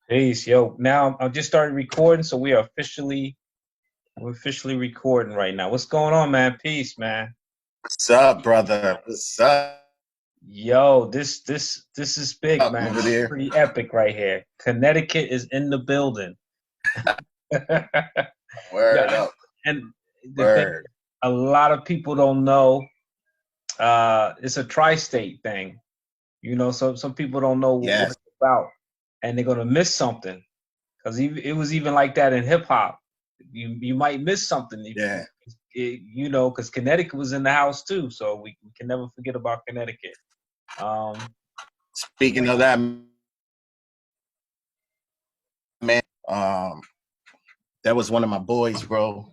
Peace, yo. Now I just started recording, so we're officially recording right now. What's going on, man? Peace, man. What's up, brother? What's up Yo, this is big, man. over This is there? pretty epic right here. Connecticut is in the building. Word Yeah, up, and the thing, word. a lot of people don't know. It's a tri-state thing. So some people don't know what Yes. it's about, and they're gonna miss something because it was even like that in hip hop. You might miss something if Yeah. because Connecticut was in the house too, so we can never forget about Connecticut. Um, Speaking of that, man, um, that was one of my boys, bro.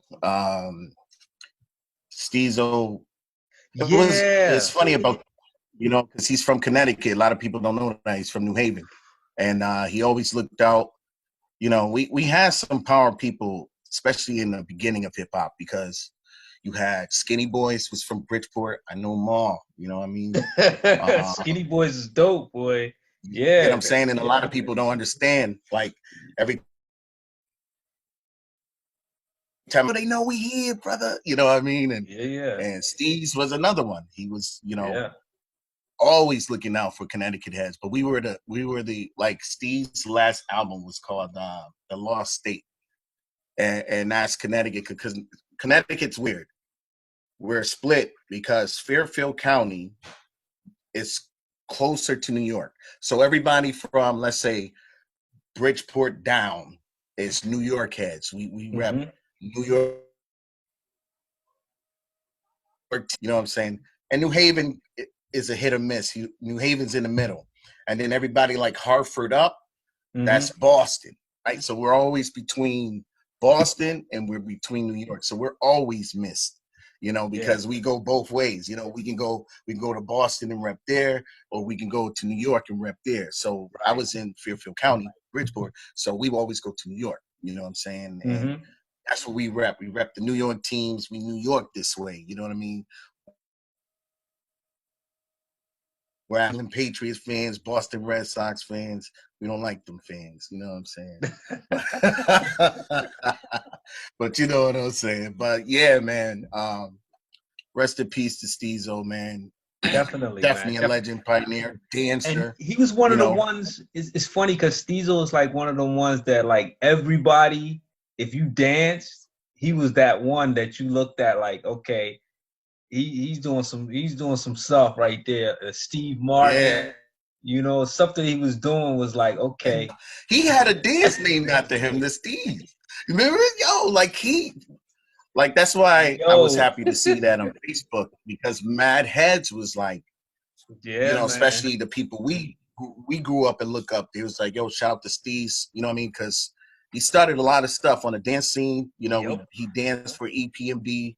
Steezo. It's yeah, funny about because he's from Connecticut. A lot of people don't know that he's from New Haven, and he always looked out. We had some power people, especially in the beginning of hip hop, because you had Skinny Boys was from Bridgeport. I know them all. You know what I mean? Skinny Boys is dope, boy. You get what Yeah, I'm saying? And a lot of people don't understand. Like every time they know we here, brother. You know what I mean? And yeah, yeah, and Steve's was another one. He was, yeah. always looking out for Connecticut heads. But we were the like Steve's last album was called The Lost State. And that's Connecticut because Connecticut's weird. We're split because Fairfield County is closer to New York. So everybody from, let's say, Bridgeport down is New York heads. We rep Hmm. New York, you know what I'm saying? And New Haven is a hit or miss. New Haven's in the middle. And then everybody like Hartford up, Hmm. that's Boston, right? So we're always between Boston and we're between New York. So we're always missed, Yeah, because we go both ways. We can go to Boston and rep there, or we can go to New York and rep there. So I right. was in Fairfield County, Bridgeport. So we always go to New York, you know what I'm saying? And Hmm. that's what we rep. We rep the New York teams. We New York this way, you know what I mean? We're Island Patriots fans, Boston Red Sox fans. We don't like them fans. You know what I'm saying? But you know what I'm saying. But yeah, man. Rest in peace to Steezo, man. Definitely, man. Definitely a legend, pioneer, And dancer. he was one You of the know, ones. It's funny because Steezo is like one of the ones that like everybody. If you danced, he was that one that you looked at like, okay, he's doing some stuff right there. Steve yeah. Martin, something he was doing was like, okay, He had a dance named after him, the Steve. Remember? Yo, like that's why I was yo, happy to see that on Facebook because Mad Heads was like, yeah, man, especially the people we grew up and look up. They was like, yo, shout out to Steez, you know what I mean? Because he started a lot of stuff on the dance scene. yep. He danced for EPMD,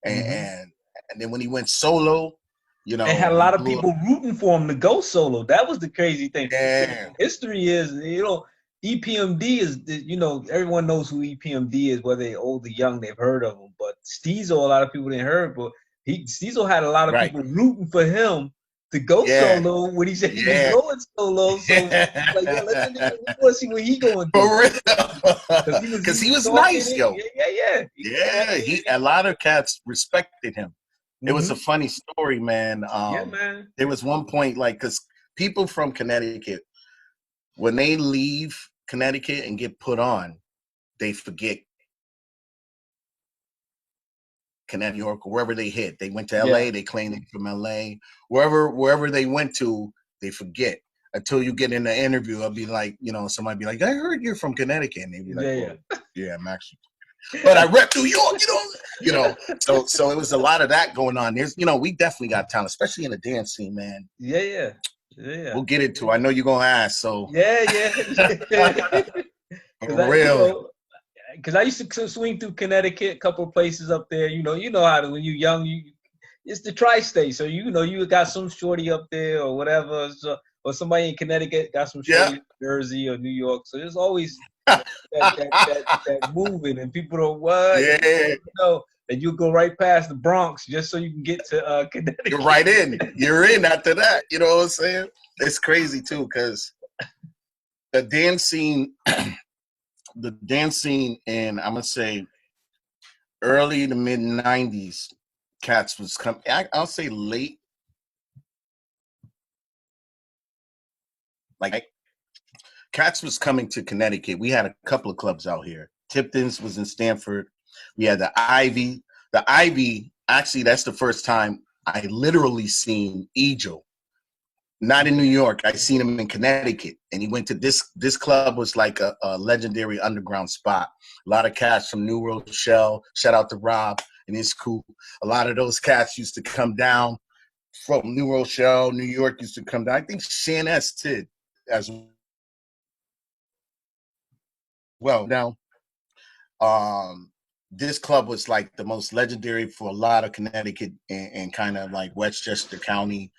and, Hmm. and and then when he went solo, And had a he lot of blew up. people rooting for him to go solo. That was the crazy thing. Yeah, History is, EPMD is, everyone knows who EPMD is, whether they're old or young, they've heard of him. But Steezo, a lot of people didn't heard, but Steezo had a lot of right. people rooting for him to go Yeah, solo when he said he was yeah. going solo. So like, yo, let the nigga, we want to see what he gonna do For real. because he was he Because he was was talking nice, it. yo. Yeah, yeah, yeah. He was Yeah, talking he it. a lot of cats respected him. It was a Hmm. funny story, man. Yeah, man. There was one point, like, because people from Connecticut, when they leave Connecticut and get put on, they forget Connecticut, New York, or wherever they hit. They went to Yeah. LA, they claim they're from LA. Wherever they went to, they forget. Until you get in the interview, I'll be like, somebody be like, I heard you're from Connecticut. And they'd be like, Yeah, well, yeah. yeah, I'm actually, but I rep New York, So it was a lot of that going on. We definitely got talent, especially in the dance scene, man. Yeah, yeah. Yeah. We'll get into. I know you're gonna ask, so Yeah, yeah, yeah. Because for real. I used to swing through Connecticut, a couple of places up there. You know how to, when you're young, it's the tri-state, so you got some shorty up there or whatever, so, or somebody in Connecticut got some Yeah. shorty in Jersey or New York. So there's always that moving, and people don't what, and Yeah, and you go right past the Bronx just so you can get to you're Connecticut. right in. You're in after that. You know what I'm saying? It's crazy too, because people from Connecticut, when they leave Connecticut and get put on, they forget. Until you get in the interview, I'll be like, well, yeah, I'm actually, but I rep New York, Yeah, you're right in. You're in after that. You know what I'm saying? It's crazy too, because the dance scene, the dance scene in, I'm gonna say, early to mid '90s, cats was coming. I'll say late, like cats was coming to Connecticut. We had a couple of clubs out here. Tipton's was in Stamford. We had the Ivy. The Ivy, actually, that's the first time I literally seen Ejo. Not in New York. I seen him in Connecticut, and he went to this club was like a legendary underground spot. A lot of cats from New Rochelle. Shout out to Rob and his crew. A lot of those cats used to come down from New Rochelle, New York. Used to come down. I think Shan S did as well. Now, this club was like the most legendary for a lot of Connecticut and kind of like Westchester County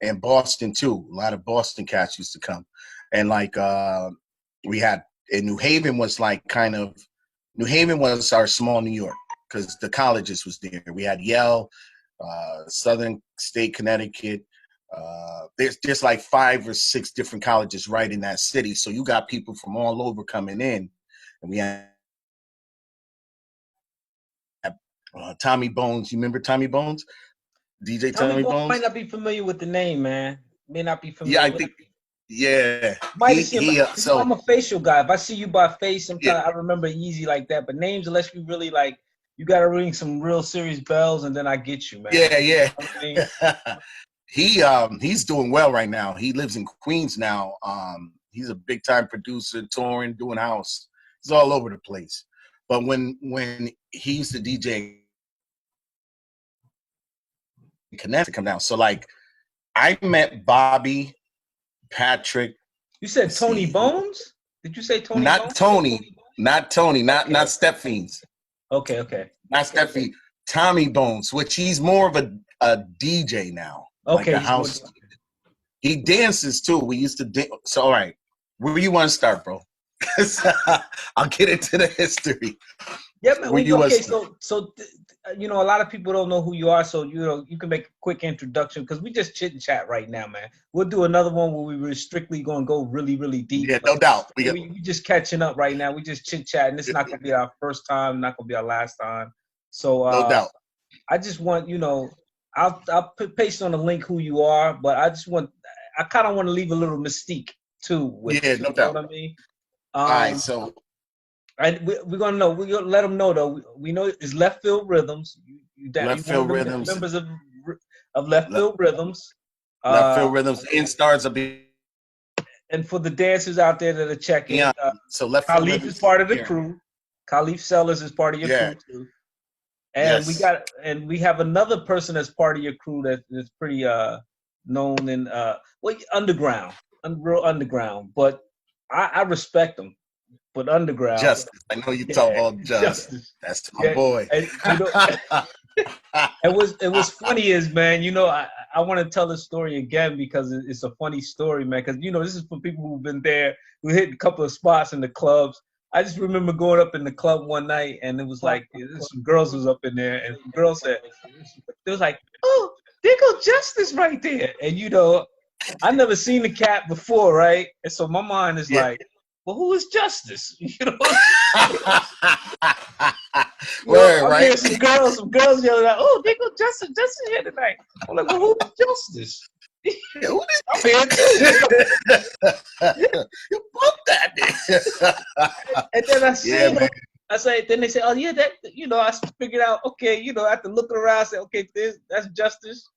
and Boston too. A lot of Boston cats used to come. And like we had in New Haven was like New Haven was our small New York because the colleges was there. We had Yale, Southern State Connecticut. There's like 5 or 6 different colleges right in that city. So you got people from all over coming in. And we had Tommy Bones. You remember Tommy Bones? DJ Tommy Bones? Might not be familiar with the name, man. May not be familiar. Yeah, I think. Yeah, might have seen. So I'm a facial guy. If I see you by face, sometimes I remember easy like that. But names, unless you really like, you got to ring some real serious bells, and then I get you, man. Yeah. You know what I mean? He's doing well right now. He lives in Queens now. He's a big time producer, touring, doing house. He's all over the place. But when he used to DJ Connect to come down. So like I met Bobby, Patrick. You said Tony Bones? Did you say Tony Not Bones? Not Tony, not Step Fiends. Okay. Not Step Fiends. Tommy Bones, which he's more of a DJ now. Okay. Like a house. He dances too. We used to dance. So all right. Where do you want to start, bro? I'll get into the history. Yeah, man. Okay, so you know, a lot of people don't know who you are, so you know, you can make a quick introduction because we just chit and chat right now, man. We'll do another one where we were strictly going to go really, really deep. Yeah, no doubt. We just catching up right now. We just chit chatting. This is not going to be our first time, not going to be our last time. So no doubt. I just want, you know, I'll paste on the link who you are, but I kind of want to leave a little mystique too. With yeah, you, no you doubt. Know what I mean? All right, so. And we're gonna know. We're gonna let them know though. We know it's Left Field Rhythms. Left Field Rhythms. Members of Left Field Rhythms. Left Field Rhythms. In-stars will be. And for the dancers out there that are checking, yeah. So Left Field Khalif is part of the crew. Khalif Sellers is part of your crew too. And we have another person that's part of your crew that's pretty known in underground, real underground. But I respect them. But underground. Justice. I know you talk about Justice. That's my boy. And, you know, it was funny is, man, you know, I want to tell this story again because it's a funny story, man. Because, you know, this is for people who've been there, who hit a couple of spots in the clubs. I just remember going up in the club one night and it was like, some girls was up in there and the girl said, it was like, oh, there goes Justice right there. And, you know, I never seen the cat before, right? And so my mind is like, well, who is Justice? You know, right? Some girls yelling out, "Oh, there go Justice here tonight." I'm like, well, who is Justice? Who is I'm here too. You booked that. And then I said, then they say, oh yeah, that, you know, I figured out, okay, you know, after looking around, I said, okay, that's Justice.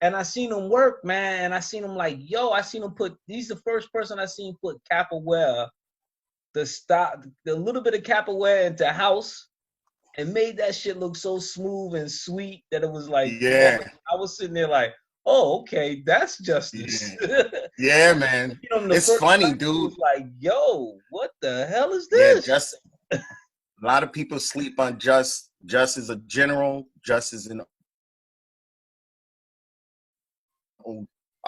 And I seen him work, man. And I seen him like, I seen him he's the first person I seen put capoeira, the little bit of capoeira into house and made that shit look so smooth and sweet that it was like, I was sitting there like, oh, okay, that's Justice. Yeah, man. You know, it's funny, dude. Was like, yo, what the hell is this? Yeah, Just. A lot of people sleep on Just. Just is a general. Just is an. I'm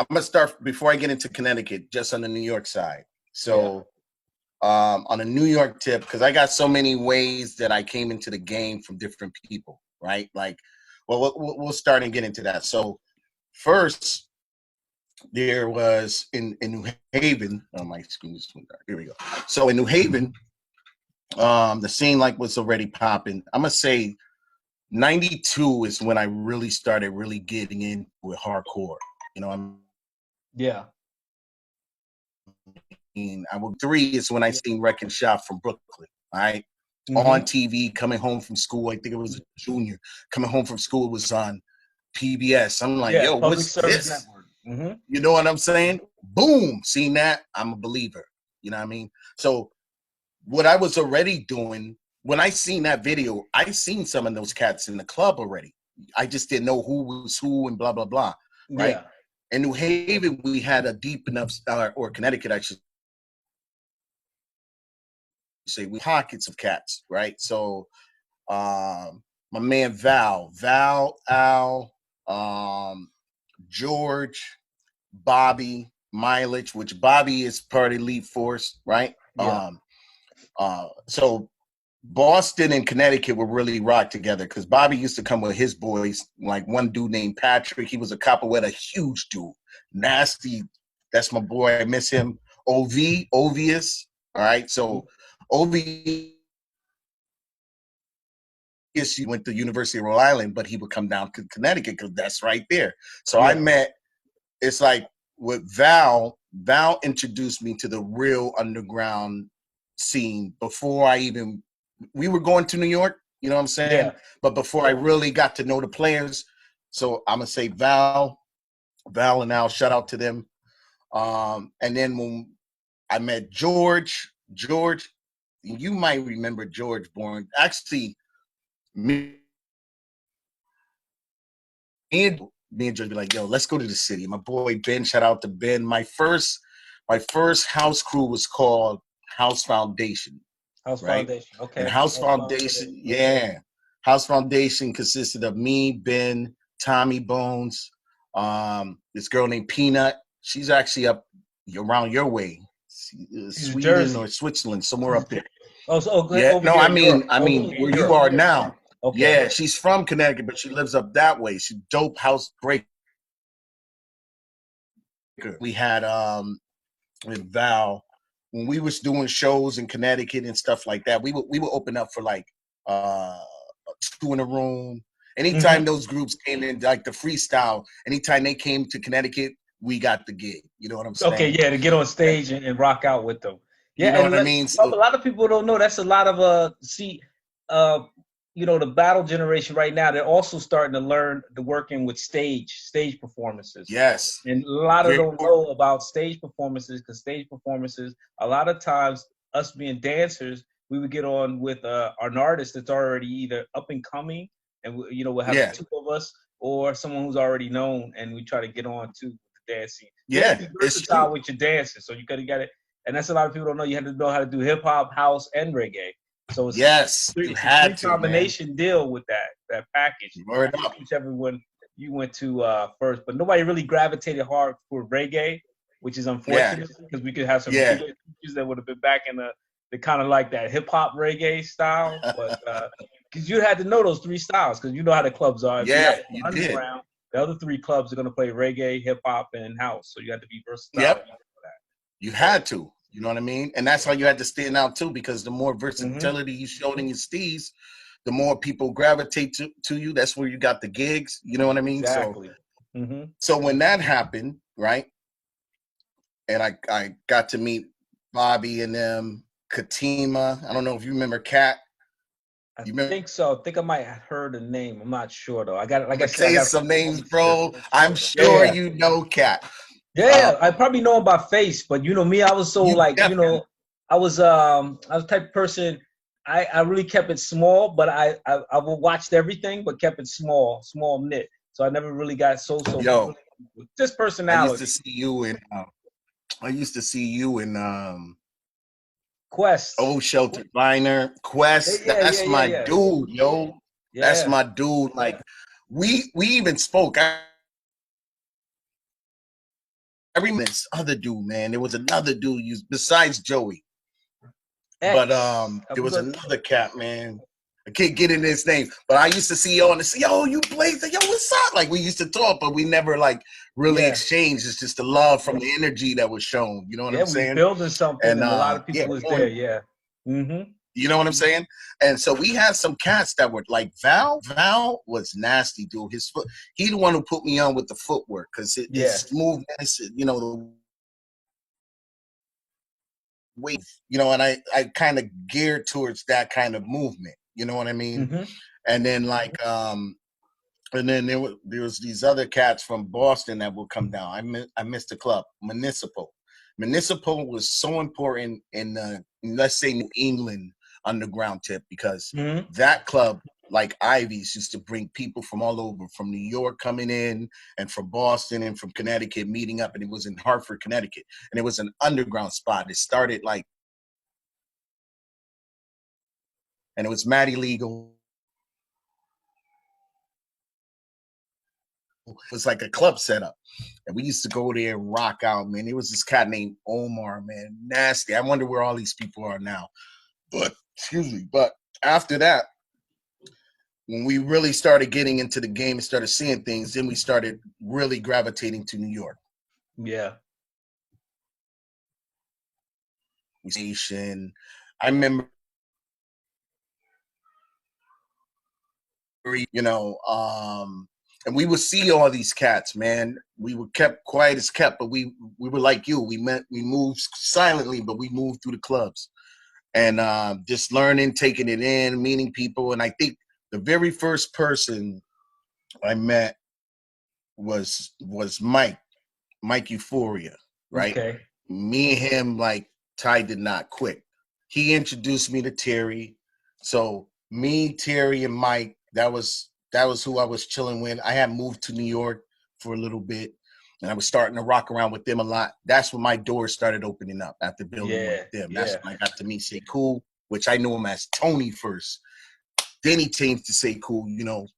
gonna start before I get into Connecticut, just on the New York side. So, on a New York tip, because I got so many ways that I came into the game from different people, right? Like, well, we'll start and get into that. So, first, there was in New Haven. Oh, my screen just went dark. Here we go. So in New Haven, the scene like was already popping. I'm gonna say 92 is when I really started really getting in with hardcore. You know, Yeah. I was 3 is when I seen Wrecking Shop from Brooklyn. All right. On TV, coming home from school. I think it was a junior. Coming home from school was on PBS. I'm like, yo, Public what's Service this? Network. You know what I'm saying? Boom. Seen that. I'm a believer. You know what I mean? So what I was already doing, when I seen that video, I seen some of those cats in the club already. I just didn't know who was who and blah, blah, blah. Right. Yeah. In New Haven, we had a deep enough, or Connecticut, I should say, we pockets of cats, right? So my man Al, George, Bobby, Mileage, which Bobby is part of Elite Force, right? Yeah. So Boston and Connecticut were really rock together because Bobby used to come with his boys, like one dude named Patrick. He was a Copperwet, a huge dude, nasty. That's my boy. I miss him. Ovius. All right. So Ovius went to University of Rhode Island, but he would come down to Connecticut because that's right there. So I met, it's like with Val introduced me to the real underground scene before we were going to New York, you know what I'm saying? Yeah. But before I really got to know the players, so I'm gonna say Val and Al, shout out to them. And then when I met George, you might remember George Bourne. Actually, me and George be like, yo, let's go to the city. My boy Ben, shout out to Ben. My first house crew was called House Foundation. Foundation. Okay. And House Foundation, House Foundation consisted of me, Ben, Tommy Bones, this girl named Peanut. She's actually up around your way, Sweden Jersey. or Switzerland, somewhere up there. Yeah. No, I mean where you are now. Okay. Yeah, she's from Connecticut, but she lives up that way. She's dope house breaker. We had with Val, when we was doing shows in Connecticut and stuff like that, we would open up for like 2 in a Room. Anytime those groups came in, like the freestyle, anytime they came to Connecticut, we got the gig. You know what I'm saying? Okay, yeah, to get on stage and rock out with them. Yeah, you know what I mean? So, a lot of people don't know that's a lot of the battle generation right now, they're also starting to learn the working with stage performances. Yes. And a lot of them don't know about stage performances because stage performances, a lot of times, us being dancers, we would get on with an artist that's already either up and coming, and we'll have 2 of us, or someone who's already known, and we try to get on to the dancing. You have to be versatile with your dancing, so you got it. And that's a lot of people don't know. You have to know how to do hip hop, house, and reggae. So it's a combination deal with that package. Whichever one you went to first, but nobody really gravitated hard for reggae, which is unfortunate because we could have some teachers that would have been back in the kind of like that hip hop reggae style, but because you had to know those 3 styles because you know how the clubs are. If you underground, the other 3 clubs are going to play reggae, hip hop, and house, so you had to be versatile. Yep. You had to. You know what I mean? And that's how you had to stand out too, because the more versatility you showed in your steez, the more people gravitate to you. That's where you got the gigs. You know what I mean? Exactly. So when that happened, right? And I got to meet Bobby and them, Katima. I don't know if you remember Kat. I think so. I think I might have heard the name. I'm not sure though. I got some names, bro. I'm sure you know Kat. Yeah, I probably know him by face, but me, I was so I was the type of person. I really kept it small, but I watched everything, but kept it small knit. So I never really got so. Just personality. I used to see you in Quest. Old Shelter Diner. Quest. That's my dude, yo. Yeah. That's my dude. Like we even spoke. I remember this other dude, man. There was another dude besides Joey. But there was another cat, man. I can't get into his name. But I used to see you on the yo, you Blaze, yo, what's up? Like we used to talk, but we never like really exchanged. It's just the love from the energy that was shown. You know what I'm we saying? building something, and a lot of people was there. Yeah. You know what I'm saying? And so we had some cats that were like Val. Val was nasty, dude. His foot. He the one who put me on with the footwork because it's movement. You know, the weight. You know, and I kind of geared towards that kind of movement. You know what I mean? And then like and then there was these other cats from Boston that would come down. I missed the club, Municipal. Municipal was so important in let's say New England underground tip because that club, like Ivy's, used to bring people from all over, from New York coming in and from Boston and from Connecticut meeting up, and it was in Hartford, Connecticut, and it was an underground spot. It started like, and it was Matty Legal. It was like a club setup, and we used to go there and rock out, man. There was this cat named Omar, man, nasty. I wonder where all these people are now. But excuse me. But after that, when we really started getting into the game and started seeing things, then we started really gravitating to New York. Yeah. I remember, you know, and we would see all these cats, man. We were kept quiet as kept, but we were like you. We moved silently, but we moved through the clubs. And just learning, taking it in, meeting people. And I think the very first person I met was Mike Euphoria, right? Okay. Me and him, like, tied the knot quick. He introduced me to Terry. So me, Terry, and Mike, that was who I was chilling with. I had moved to New York for a little bit, and I was starting to rock around with them a lot. That's when my doors started opening up after building with them. That's when I got to meet Say Cool, which I knew him as Tony first. Then he changed to Say Cool, you know.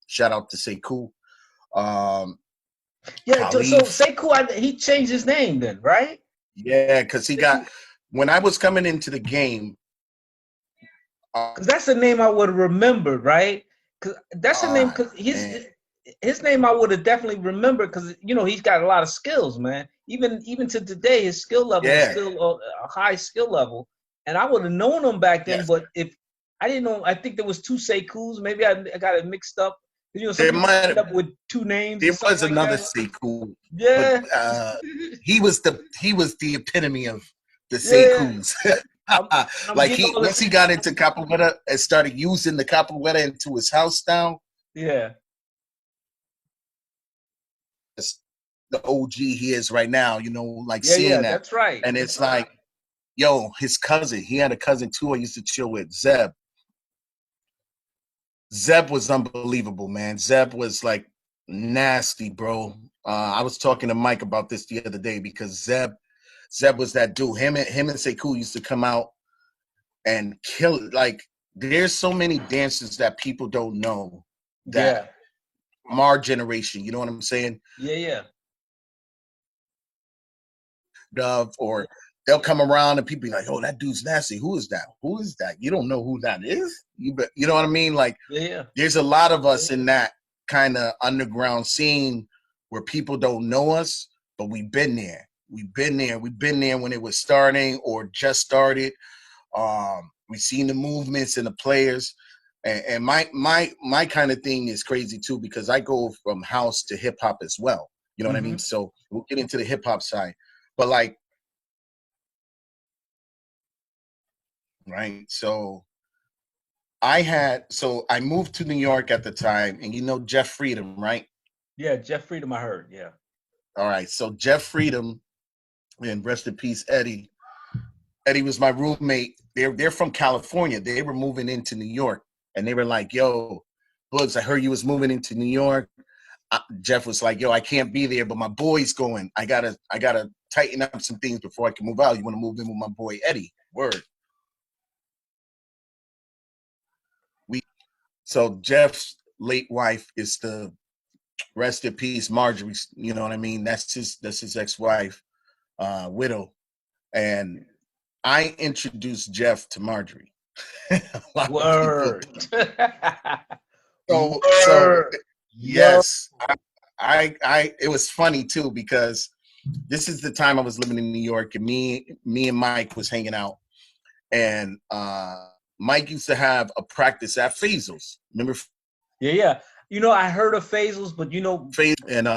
Shout out to Say Cool. So Say Cool, he changed his name then, right? Yeah, because he got, when I was coming into the game. Because that's the name I would have remembered, right? Because that's the name, because his name I would have definitely remembered because, you know, he's got a lot of skills, man. Even to today, his skill level is still a high skill level. And I would have known him back then, but if I didn't know, I think there was two Sekous. Maybe I got it mixed up. You know, some people end up with two names. There was another Sekou. Yeah. But, he was the epitome of the Sekous. Like once he got into Capoeira and started using the Capoeira into his house style. Yeah. The OG he is right now, you know, like seeing that. That's right. And it's like, yo, his cousin, he had a cousin too I used to chill with, Zeb. Zeb was unbelievable, man. Zeb was like nasty, bro. I was talking to Mike about this the other day because Zeb was that dude. Him and Sekou used to come out and kill it. Like, there's so many dances that people don't know that from our generation, you know what I'm saying? Yeah. Or they'll come around and people be like, "Oh, that dude's nasty. Who is that? Who is that?" You don't know who that is. You know what I mean? Like, there's a lot of us in that kind of underground scene where people don't know us, but we've been there. We've been there when it was starting or just started. We've seen the movements and the players. And my kind of thing is crazy too, because I go from house to hip hop as well. You know what I mean? So we'll get into the hip hop side. But like, right. So I moved to New York at the time, and you know Jeff Freedom, right? Yeah, Jeff Freedom, I heard. Yeah. All right. So Jeff Freedom, and rest in peace, Eddie. Eddie was my roommate. They're from California. They were moving into New York, and they were like, "Yo, Bugs, I heard you was moving into New York." Jeff was like, "Yo, I can't be there, but my boy's going. I gotta tighten up some things before I can move out. You want to move in with my boy Eddie?" Word. So Jeff's late wife is the, rest in peace, Marjorie. You know what I mean? That's his ex-wife, widow, and I introduced Jeff to Marjorie. Word. So yes. it was funny too because this is the time I was living in New York, and me and Mike was hanging out, and Mike used to have a practice at Faisal's. Remember? Yeah. You know, I heard of Faisal's, but you know, And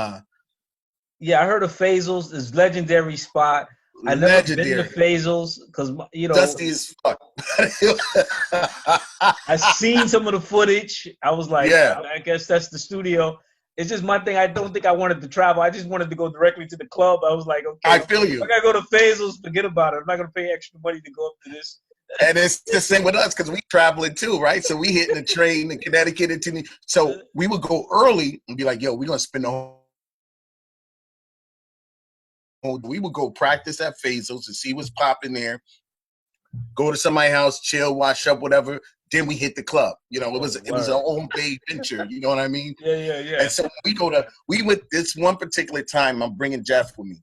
yeah, I heard of Faisal's. It's legendary spot. I never been to Faisal's because you know, dusty as fuck. I seen some of the footage. I was like, yeah, I guess that's the studio. It's just my thing. I don't think I wanted to travel. I just wanted to go directly to the club. I was like, okay, I feel you. I gotta go to Faisal's. Forget about it. I'm not gonna pay extra money to go up to this. And it's the same with us because we traveling too, right? So we hitting the train in Connecticut into New. So we would go early and be like, yo, we're gonna spend the whole. We would go practice at Faisal's to see what's popping there. Go to somebody's house, chill, wash up, whatever. Then we hit the club. You know, it was our own day venture. You know what I mean? Yeah. And so we went this one particular time. I'm bringing Jeff with me,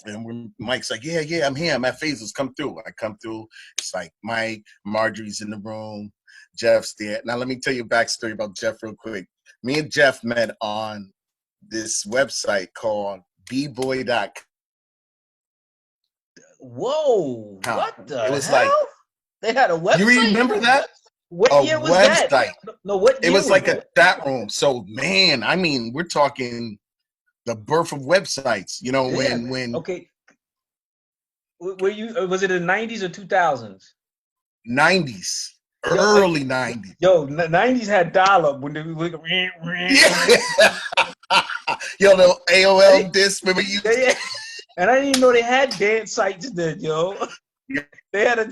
and Mike's like, yeah, I'm here. I'm at Faisal's. Come through. I come through. It's like Mike, Marjorie's in the room, Jeff's there. Now let me tell you a backstory about Jeff real quick. Me and Jeff met on this website called bboy.com. Whoa! What the it was hell? Like, they had a website. You remember that? What year was website. That? No, what year it was like that? a chat room. So man, I mean, we're talking the birth of websites. You know, when okay. Were you? Was it in the 90s or 2000s? 90s. Early 90s. Yo, 90s had dial-up when they Yo, the AOL disc, remember you? And I didn't even know they had dance sites then, yo. They had a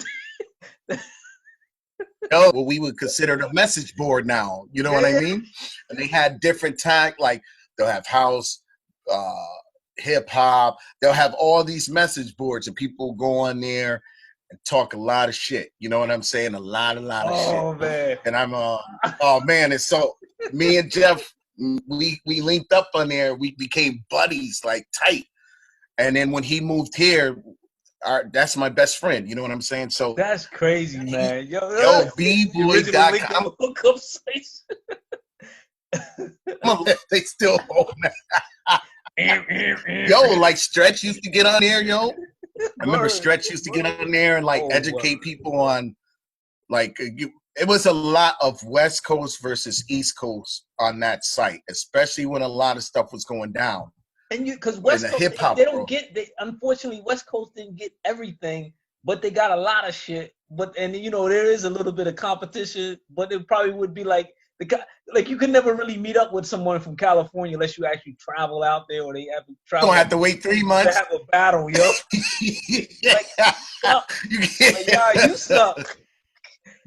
what we would consider the message board now. You know what I mean? And they had different tag, like they'll have house, hip hop. They'll have all these message boards, and people go on there and talk a lot of shit. You know what I'm saying? A lot of shit. Oh man! And I'm oh man! And so me and Jeff, we linked up on there. We became buddies, like tight. And then when he moved here, that's my best friend. You know what I'm saying? So that's crazy, man. Yo, bboy.com. Hookup sites. They still hold that. Yo, like Stretch used to get on there, yo. I remember Stretch used to get on there and like educate people on, like, it was a lot of West Coast versus East Coast on that site, especially when a lot of stuff was going down. And because West Coast, they unfortunately West Coast didn't get everything, but they got a lot of shit. But you know, there is a little bit of competition, but it probably would be like you could never really meet up with someone from California unless you actually travel out there, or they have to travel. Don't have to wait 3 months. To have a battle, yo. You suck.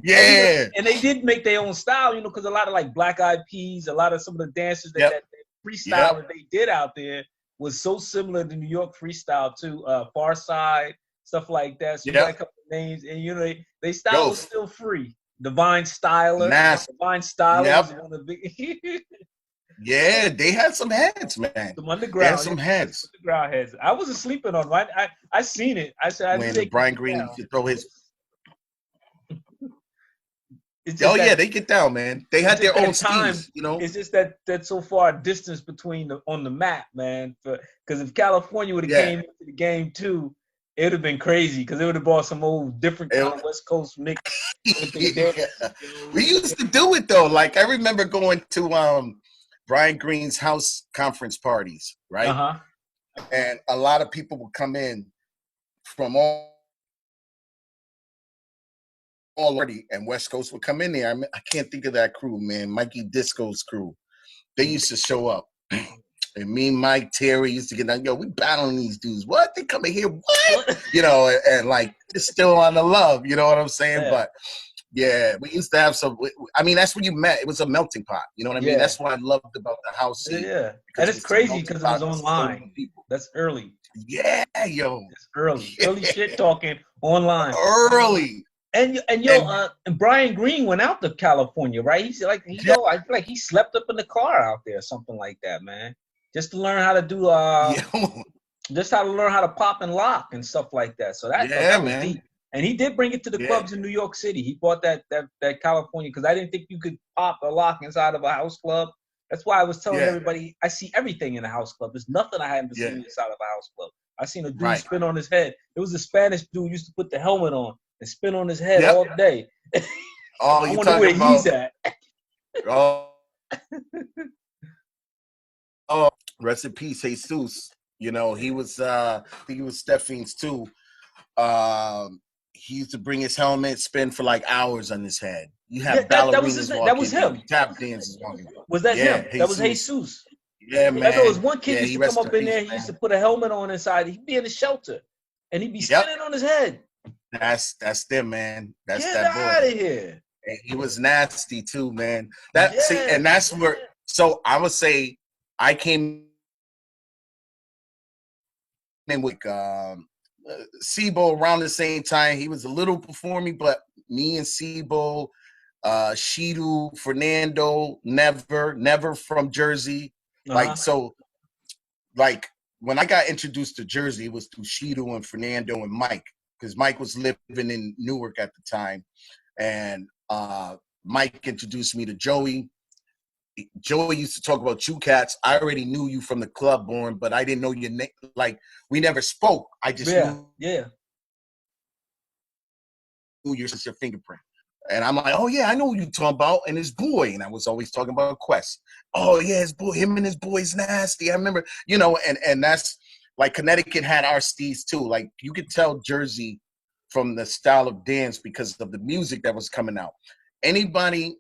Yeah. And they did make their own style, you know, because a lot of like Black Eyed Peas, a lot of some of the dancers that freestyle that they did out there was so similar to New York freestyle too. Far Side, stuff like that. So you got a couple of names, and you know they style was still free. Divine Styler, Divine Styler was one of the big. Yeah, they had some heads, man. Some underground, they had some heads. Underground heads. I wasn't sleeping on them. I seen it. I said, when Brian Green used to throw his. They get down, man. They had their own teams, you know. It's just that so far distance between on the map, man. Because if California would have came into the game too, it would have been crazy. Because it would have brought some old different kind of West Coast mix. We used to do it though. Like I remember going to Brian Green's house conference parties, right? Uh-huh. And a lot of people would come in from already, and West Coast would come in there. I can't think of that crew, man. Mikey Disco's crew. They used to show up. And me, Mike, Terry used to get down. Yo, we battling these dudes. What? They coming here? What? You know, and like it's still on the love. You know what I'm saying? Yeah. But yeah, we used to have some. I mean, that's when you met. It was a melting pot. You know what I mean? That's what I loved about the house scene. Yeah, and it's crazy because it was online. That's early. Yeah, yo. It's early. Early shit talking online. Early. And Brian Green went out to California, right? He's like, I feel like he slept up in the car out there, something like that, man. Just to learn how to do, just how to learn how to pop and lock and stuff like that. So that was man. Deep. And he did bring it to the clubs in New York City. He bought that California because I didn't think you could pop or lock inside of a house club. That's why I was telling Yeah. everybody I see everything in a house club. There's nothing I haven't Yeah. seen inside of a house club. I seen a dude Right. spin on his head. It was a Spanish dude used to put the helmet on and spin on his head Yep. all day. Oh, I you wonder where talking he's about? at. Oh, oh, rest in peace, Jesus. You know, he was. I think he was Stephane's too. He used to bring his helmet, spin for like hours on his head. You Yeah, have that was his ballerinas name. That was walking through, him. tap dancers walking. Was that Yeah, him? That was Jesus. Jesus. Yeah, I know there was man. one kid Yeah, used he to come rest in up in peace, there. He used to man. put a helmet on inside. He'd be in the shelter, and he'd be Yep, spinning on his head. that's them, man. That's Get that boy. out of here! And he was nasty too, man. That see, Yeah. and that's where. So I would say I came in with Sibo around the same time. He was a little before me, but me and Sibo, Shidu, Fernando, never from Jersey. Uh-huh. Like so, like when I got introduced to Jersey, it was through Shidu and Fernando and Mike, because Mike was living in Newark at the time, and Mike introduced me to Joey. Joey used to talk about you cats. I already knew you from the club, Born, but I didn't know your name. Like we never spoke. I just Yeah. knew Yeah. your fingerprint. And I'm like, oh yeah, I know who you talking about, and his boy. And I was always talking about Quest. Oh yeah, his boy, him and his boy's nasty. I remember, you know, and that's like Connecticut had our steez too. Like you could tell Jersey from the style of dance because of the music that was coming out. Anybody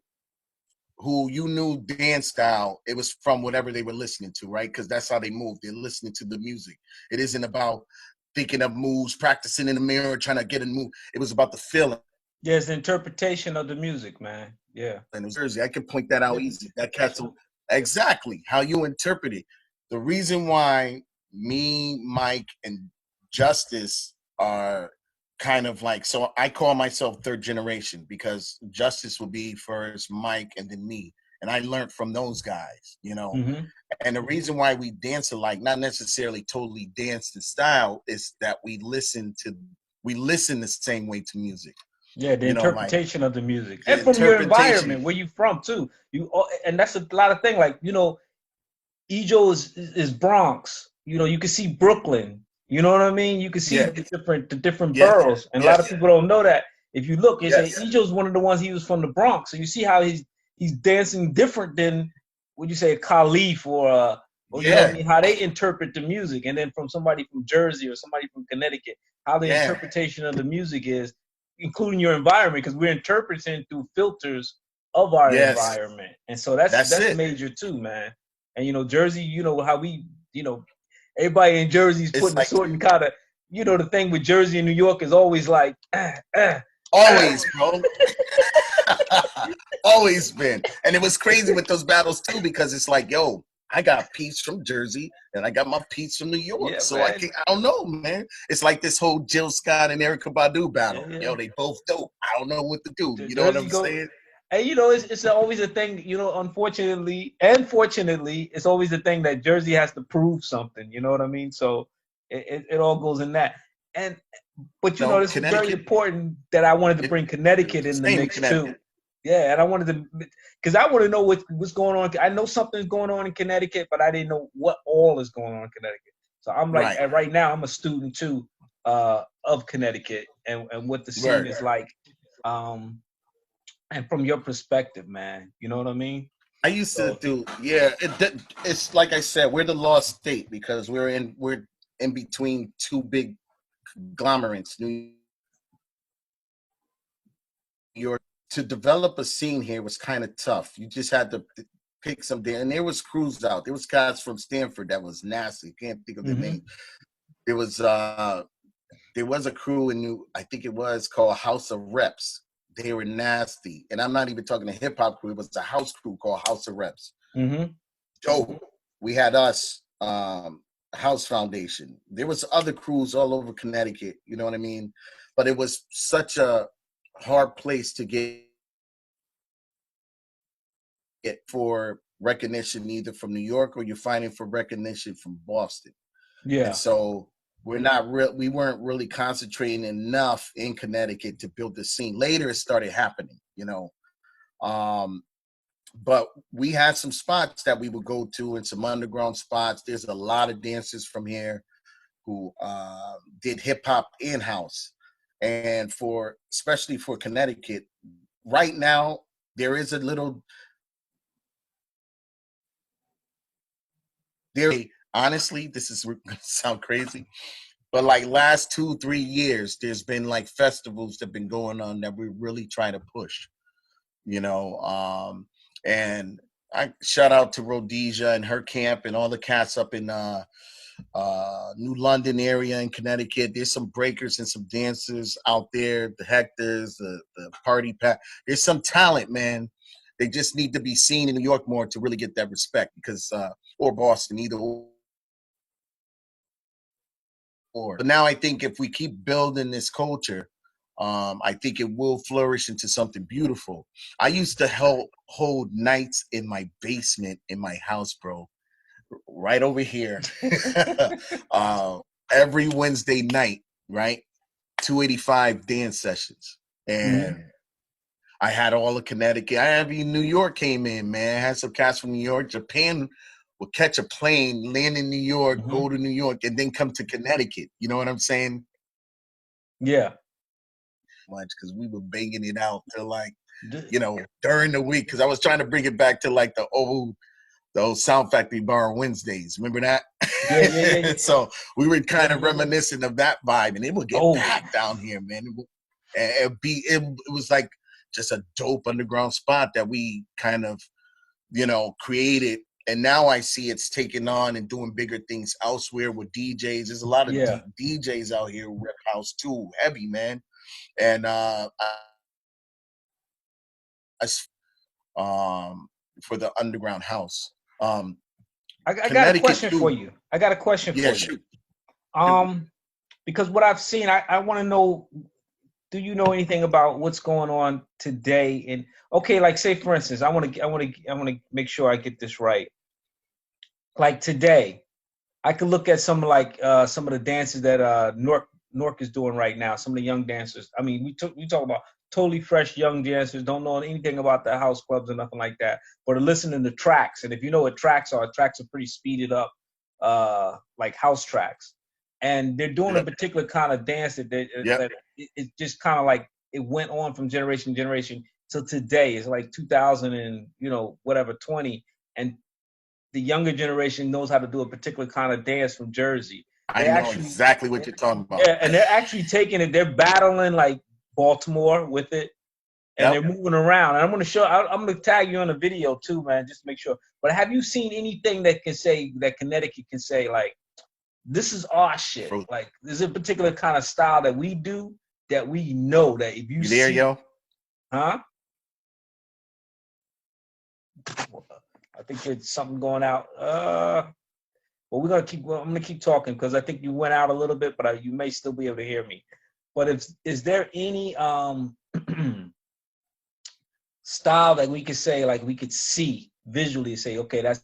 who you knew dance style, it was from whatever they were listening to, right? Because that's how they moved. They're listening to the music. It isn't about thinking of moves, practicing in the mirror, trying to get a move. It was about the feeling. Yeah, it's the interpretation of the music, man. Yeah. And New Jersey, I can point that out easy. That cat's exactly how you interpret it. The reason why me, Mike, and Justice are kind of like, so I call myself third generation because Justice will be first, Mike, and then me. And I learned from those guys, you know. Mm-hmm. And the reason why we dance alike, not necessarily totally dance in style, is that we listen the same way to music. Yeah, the You know, like interpretation of the music, the and from your interpretation. environment, where you from too. And that's a lot of thing. Like Ejo is Bronx. You can see Brooklyn. You know what I mean? You can see Yeah, the different yes, boroughs, and a lot of yes, people don't know that. If you look, they say yes, Ejo's one of the ones. He was from the Bronx, so you see how he's dancing different than would you say a Khalif or you know what I yeah, mean? How they interpret the music, and then from somebody from Jersey or somebody from Connecticut, how the yeah, interpretation of the music is, including your environment, because we're interpreting through filters of our yes. environment, and so that's That's that's it. major too, man. And Jersey, how we, everybody in Jersey is It's putting a like certain kind of, the thing with Jersey and New York is always like, always, bro. Always been. And it was crazy with those battles too, because it's like, yo, I got peeps from Jersey and I got my peeps from New York. yeah, So man, I don't know, man. It's like this whole Jill Scott and Erykah Badu yeah, battle. yeah. Yo, they both dope. I don't know what to do. You know what Jersey I'm go, saying? and it's always a thing. Unfortunately and fortunately, it's always a thing that Jersey has to prove something. You know what I mean? So it all goes in that. And but No, this is very Connecticut, important that I wanted to it, bring Connecticut in the same mix too. Connecticut. Yeah, and I wanted to, because I want to know what's going on. I know something's going on in Connecticut, but I didn't know what all is going on in Connecticut. So I'm like, Right. right now, I'm a student too of Connecticut and what the scene Right. is like. And from your perspective, man, you know what I mean? I used to So do, yeah. It's like I said, we're the lost state because we're in between two big conglomerates, New York. To develop a scene here was kind of tough. You just had to pick something, and there was crews out. There was guys from Stanford that was nasty. Can't think of their mm-hmm. name. There was a crew in I think it was called House of Reps. They were nasty, and I'm not even talking a hip hop crew. It was a house crew called House of Reps. Mm-hmm. Dope. We had us, House Foundation. There was other crews all over Connecticut. You know what I mean? But it was such a hard place to get for recognition, either from New York or you're fighting for recognition from Boston. And Yeah. so we weren't really concentrating enough in Connecticut to build the scene. Later, it started happening. Um, but we had some spots that we would go to and some underground spots. There's a lot of dancers from here who did hip hop in house, and especially for Connecticut, right now there is a little. Honestly, this is gonna sound crazy, but like last 2-3 years, there's been like festivals that have been going on that we really try to push, you know. And I shout out to Rhodesia and her camp and all the cats up in New London area in Connecticut. There's some breakers and some dancers out there, the Hectors, the Party Pack. There's some talent, man. They just need to be seen in New York more to really get that respect, because or Boston, either or. But now I think if we keep building this culture, I think it will flourish into something beautiful. I used to hold nights in my basement in my house, bro, right over here. Every Wednesday night, right? 285 dance sessions. And I had all of Connecticut. I had even New York came in, man. I had some cats from New York. Japan would catch a plane, land in New York, go to New York, and then come to Connecticut. You know what I'm saying? Yeah. Much, because we were banging it out to like, during the week. Because I was trying to bring it back to like the old Sound Factory Bar Wednesdays. Remember that? Yeah. So we were kind of reminiscent of that vibe, and it would get packed down here, man. It was like just a dope underground spot that we kind of, created. And now I see it's taking on and doing bigger things elsewhere with DJs. There's a lot of DJs out here who rep house too, heavy, man. And for the underground house. I got a question for you. I got a question for you. Because what I've seen, I want to know, do you know anything about what's going on today? And okay, like say for instance, I want to make sure I get this right. Like today, I could look at some of the dances that Nork is doing right now. Some of the young dancers. I mean, we talk about totally fresh young dancers, don't know anything about the house clubs or nothing like that, but are listening to tracks. And if you know what tracks are pretty speeded up, like house tracks. And they're doing a particular kind of dance that it just kind of like it went on from generation to generation till today. It's like 2000 and 20, and the younger generation knows how to do a particular kind of dance from Jersey. I know exactly what you're talking about. Yeah, and they're actually taking it. They're battling like Baltimore with it, and they're moving around. And I'm going to tag you on the video too, man, just to make sure. But have you seen anything that Connecticut can say, like, this is our shit? Like, there's a particular kind of style that we do that we know that if you see, there, yo? Huh? I think there's something going out. Well, I'm gonna keep talking because I think you went out a little bit, but you may still be able to hear me. But is there any style that we could say, like we could see visually, say, okay, that's.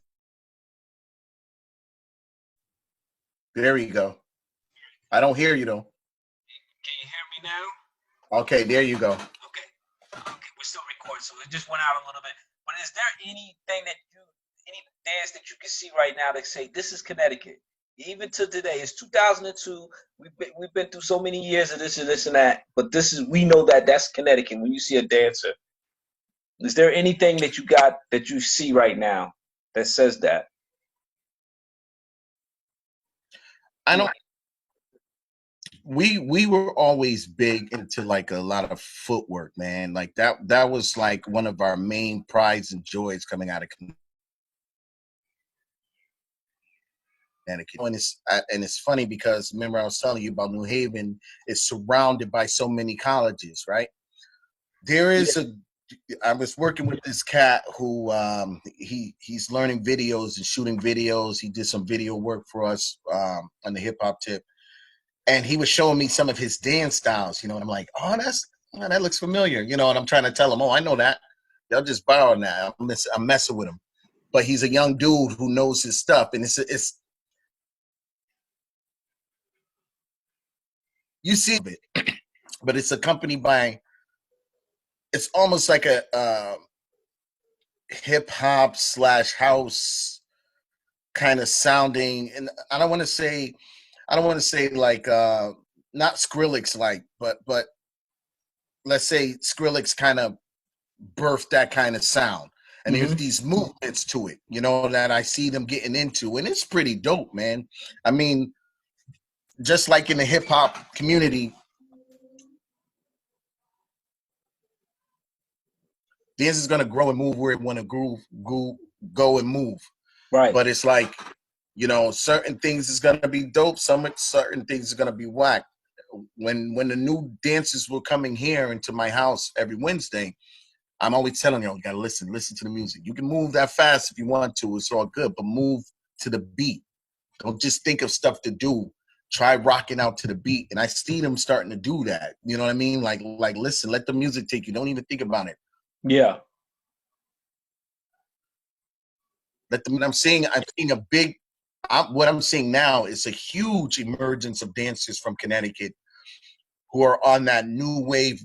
There you go. I don't hear you though. Can you hear me now? Okay, there you go. Okay, we're still recording, so it just went out a little bit. But is there any dance that you can see right now that say this is Connecticut? Even to today, it's 2002. We've been through so many years of this and this and that, but we know that's Connecticut. When you see a dancer, is there anything that you got that you see right now that says that? I don't. We were always big into like a lot of footwork, man. Like that was like one of our main prides and joys coming out of Connecticut. And it's funny because remember I was telling you about New Haven is surrounded by so many colleges, right? There is I was working with this cat who he's learning videos and shooting videos. He did some video work for us on the hip hop tip. And he was showing me some of his dance styles, and I'm like, oh, that looks familiar, and I'm trying to tell him, oh, I know that. They'll just borrow that. I'm messing with him. But he's a young dude who knows his stuff, and it's you see it, but it's accompanied by, it's almost like hip hop / house kind of sounding, and I don't want to say like not Skrillex like, but let's say Skrillex kind of birthed that kind of sound. And there's these movements to it, you know, that I see them getting into, and it's pretty dope, man. I mean, just like in the hip hop community, dance is gonna grow and move where it want to go and move. Right. But it's like, you know, certain things is gonna be dope. Certain things are gonna be whack. When the new dancers were coming here into my house every Wednesday, I'm always telling you gotta listen to the music. You can move that fast if you want to, it's all good, but move to the beat. Don't just think of stuff to do. Try rocking out to the beat. And I see them starting to do that. You know what I mean? Like listen, let the music take you. Don't even think about it. Yeah. I'm seeing a big, what I'm seeing now is a huge emergence of dancers from Connecticut who are on that new wave.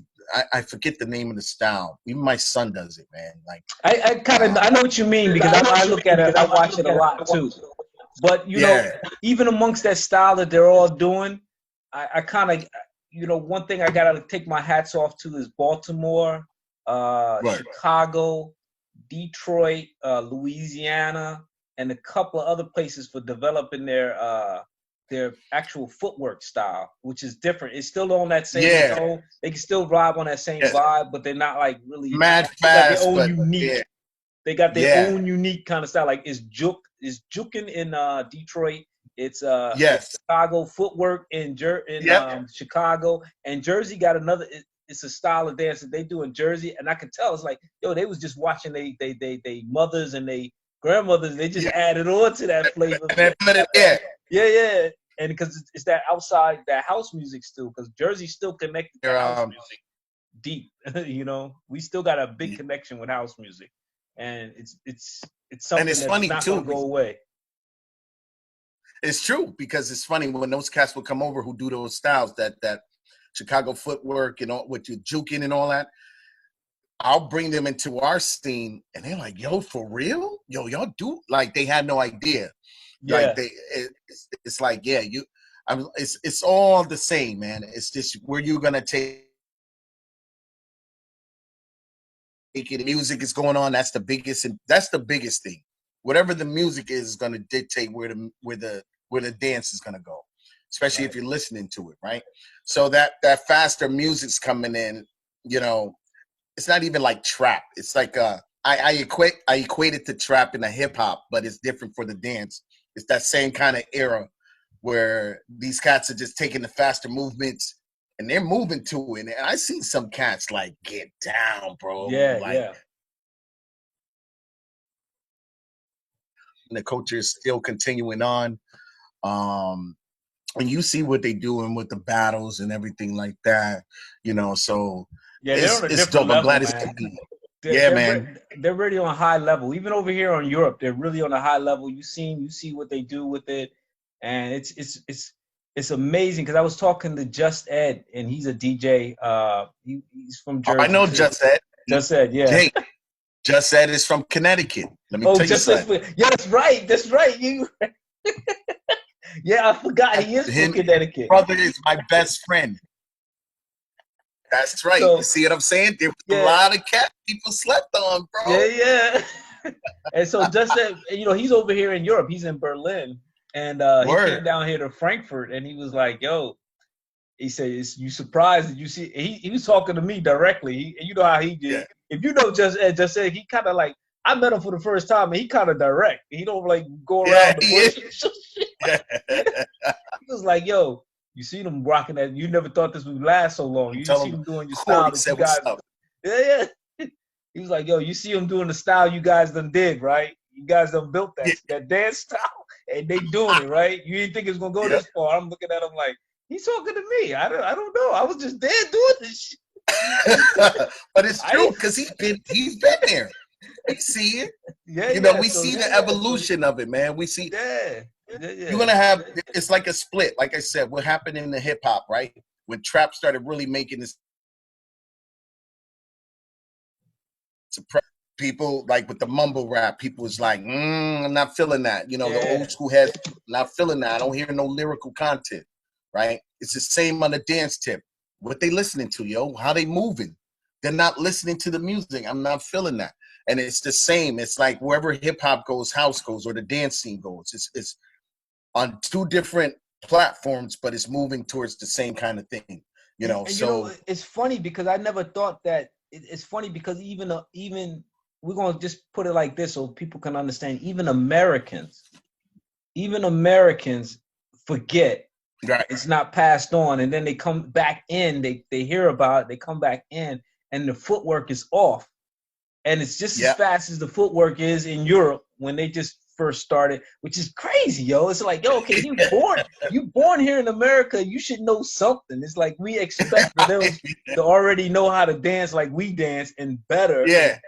I forget the name of the style. Even my son does it, man. Like I know what you mean, because I look at it, I watch it a lot too. But you know, even amongst that style that they're all doing, I kind of, you know, one thing I gotta take my hats off to is Baltimore, Chicago, Detroit, Louisiana, and a couple of other places for developing their actual footwork style, which is different. It's still on that same tone. They can still vibe on that same vibe, but they're not like really mad fast. They got their own unique. They got their own unique kind of style. Like it's juking in Detroit. It's Chicago footwork in Chicago, and Jersey got another. It's a style of dance that they do in Jersey, and I can tell it's like, yo, they was just watching they mothers and they grandmothers. They just added on to that flavor. Yeah. And because it's that outside, that house music still, because Jersey's still connected to house music deep. You know, we still got a big connection with house music, and it's something that's funny not going to go away. It's true, because it's funny when those cats will come over who do those styles, that Chicago footwork and all, with your juking and all that. I'll bring them into our scene, and they're like, "Yo, for real? Yo, y'all do?" Like they had no idea. Yeah. Like it's like, yeah, it's all the same, man. It's just where you're gonna take it. Music is going on. That's the biggest thing. Whatever the music is going to dictate where the dance is going to go, especially if you're listening to it, right? So that faster music's coming in. You know, it's not even like trap. It's like I equate it to trap in the hip hop, but it's different for the dance. It's that same kind of era where these cats are just taking the faster movements and they're moving to it. And I see some cats like get down, bro. And the culture is still continuing on. And you see what they doing with the battles and everything like that, you know. So it's dope. Level, I'm glad it's man. They're really on a high level. Even over here on Europe, they're really on a high level. You see what they do with it, and it's amazing. Because I was talking to Just Ed, and he's a DJ. He's from Jersey. I know too. Just Ed. Just Ed, yeah. Hey, Just Ed is from Connecticut. Let me tell you something. Yeah, that's right. You. Yeah, I forgot he is from Connecticut. Brother is my best friend. That's right. So, you see what I'm saying? There was a lot of cat people slept on, bro. Yeah. And so just that, you know, he's over here in Europe. He's in Berlin. And he came down here to Frankfurt, and he was like, yo, he said, you surprised that you see, he was talking to me directly. You know how he did. Yeah. If you know Just Ed, he kind of like, I met him for the first time, and he kind of direct. He don't like go around the bush. He was like, yo, you see them rocking that. You never thought this would last so long. You see them doing your style. That you guys, yeah. He was like, yo, you see them doing the style you guys done did, right? You guys done built that dance style, and they doing it, right? You didn't think it was going to go this far. I'm looking at him like, he's talking to me. I don't know. I was just there doing this shit. But it's true, because he's been there. We see it. We see the evolution of it, man. We see. You're gonna have. It's like a split. Like I said, what happened in the hip hop, right? When trap started really making this, people like with the mumble rap, people was like, I'm not feeling that. You know, the Yeah. old school heads not feeling that. I don't hear no lyrical content, right? It's the same on the dance tip. What they listening to, yo? How they moving? They're not listening to the music. I'm not feeling that. And it's the same. It's like wherever hip hop goes, house goes, or the dance scene goes. It's on two different platforms, but it's moving towards the same kind of thing. You know, And so you know, it's funny because I never thought that. It's funny because even we're gonna just put it like this so people can understand. Even Americans forget right. it's not passed on, and then they come back in. They hear about it. They come back in, and the footwork is off, and it's just as fast as the footwork is in Europe when they just first started, which is crazy, yo. It's like, yo, okay, you born here in America, you should know something. It's like we expect for them to already know how to dance like we dance and better. Yeah.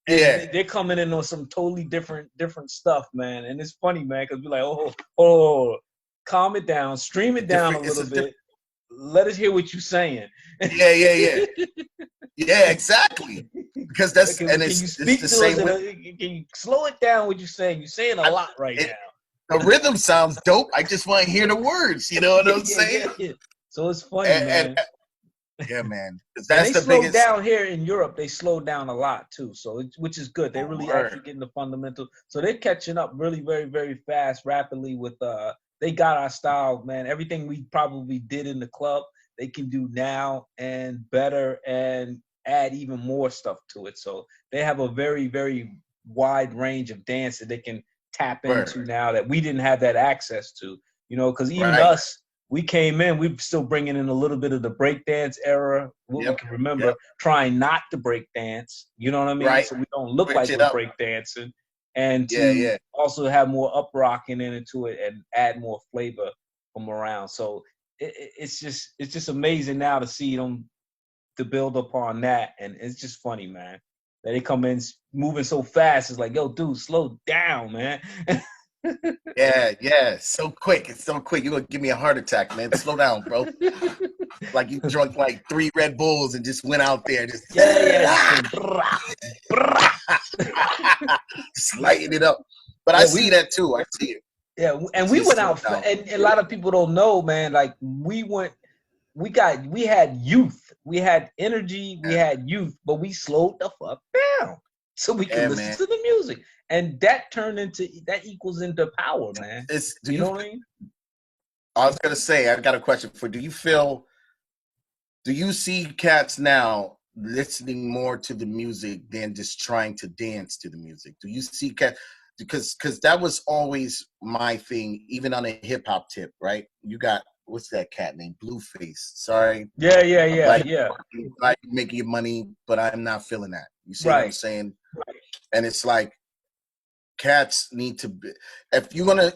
And they're coming in on some totally different stuff, man. And it's funny, man, because we're like, oh, calm it down, stream it down a little bit. Let us hear what you're saying. Yeah, exactly. Because that's can you speak the to same us? Can you slow it down? What you're saying? You're saying a lot right now. The rhythm sounds dope. I just want to hear the words. You know what I'm saying? Yeah. So it's funny, man. Yeah, man. That's and they the slowed biggest. down here in Europe. They slowed down a lot too, so which is good. They're really actually getting the fundamental. So they're catching up really, very, very fast, rapidly with. They got our style, man. Everything we probably did in the club, they can do now and better and add even more stuff to it. So they have a very, very wide range of dance that they can tap into now that we didn't have that access to. You know, because even us. We came in, we're still bringing in a little bit of the breakdance era, what we can remember, trying not to break dance, you know what I mean? Right. So we don't look like we're breakdancing, and to also have more up rocking into it and add more flavor from around. So it's just amazing now to see them to build upon that, and it's just funny, man. That they come in moving so fast, it's like, yo, dude, slow down, man. Yeah. So quick. It's so quick. You're going to give me a heart attack, man. Slow down, bro. Like you drunk like 3 Red Bulls and just went out there. Just just lighting it up. But I see that too. I see it. Yeah, and we went out, and a lot of people don't know, man, like we had youth. We had energy. We had youth, but we slowed the fuck down so we could listen to the music. And that equals into power, man. You know what I mean? I was gonna say, I got a question for you. Do you see cats now listening more to the music than just trying to dance to the music? Do you see cats? Because that was always my thing, even on a hip hop tip, right? You got, what's that cat named? Blueface. Sorry. Yeah. Like making your money, but I'm not feeling that. You see what I'm saying? Right. And it's like, cats need to be, if you're gonna,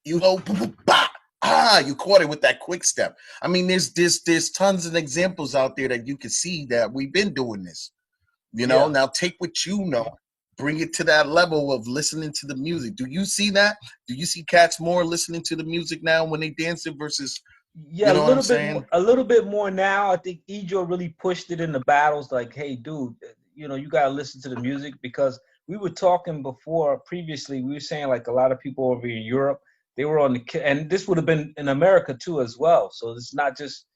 you caught it with that quick step. I mean, there's tons of examples out there that you can see that we've been doing this. You know, now take what you know, bring it to that level of listening to the music. Do you see that? Do you see cats more listening to the music now when they dance it versus? Yeah, you know a little bit more now. I think Ejo really pushed it in the battles. Like, hey, dude, you know, you gotta listen to the music, because we were talking previously. We were saying like a lot of people over in Europe, they were on and this would have been in America too as well. So it's not just.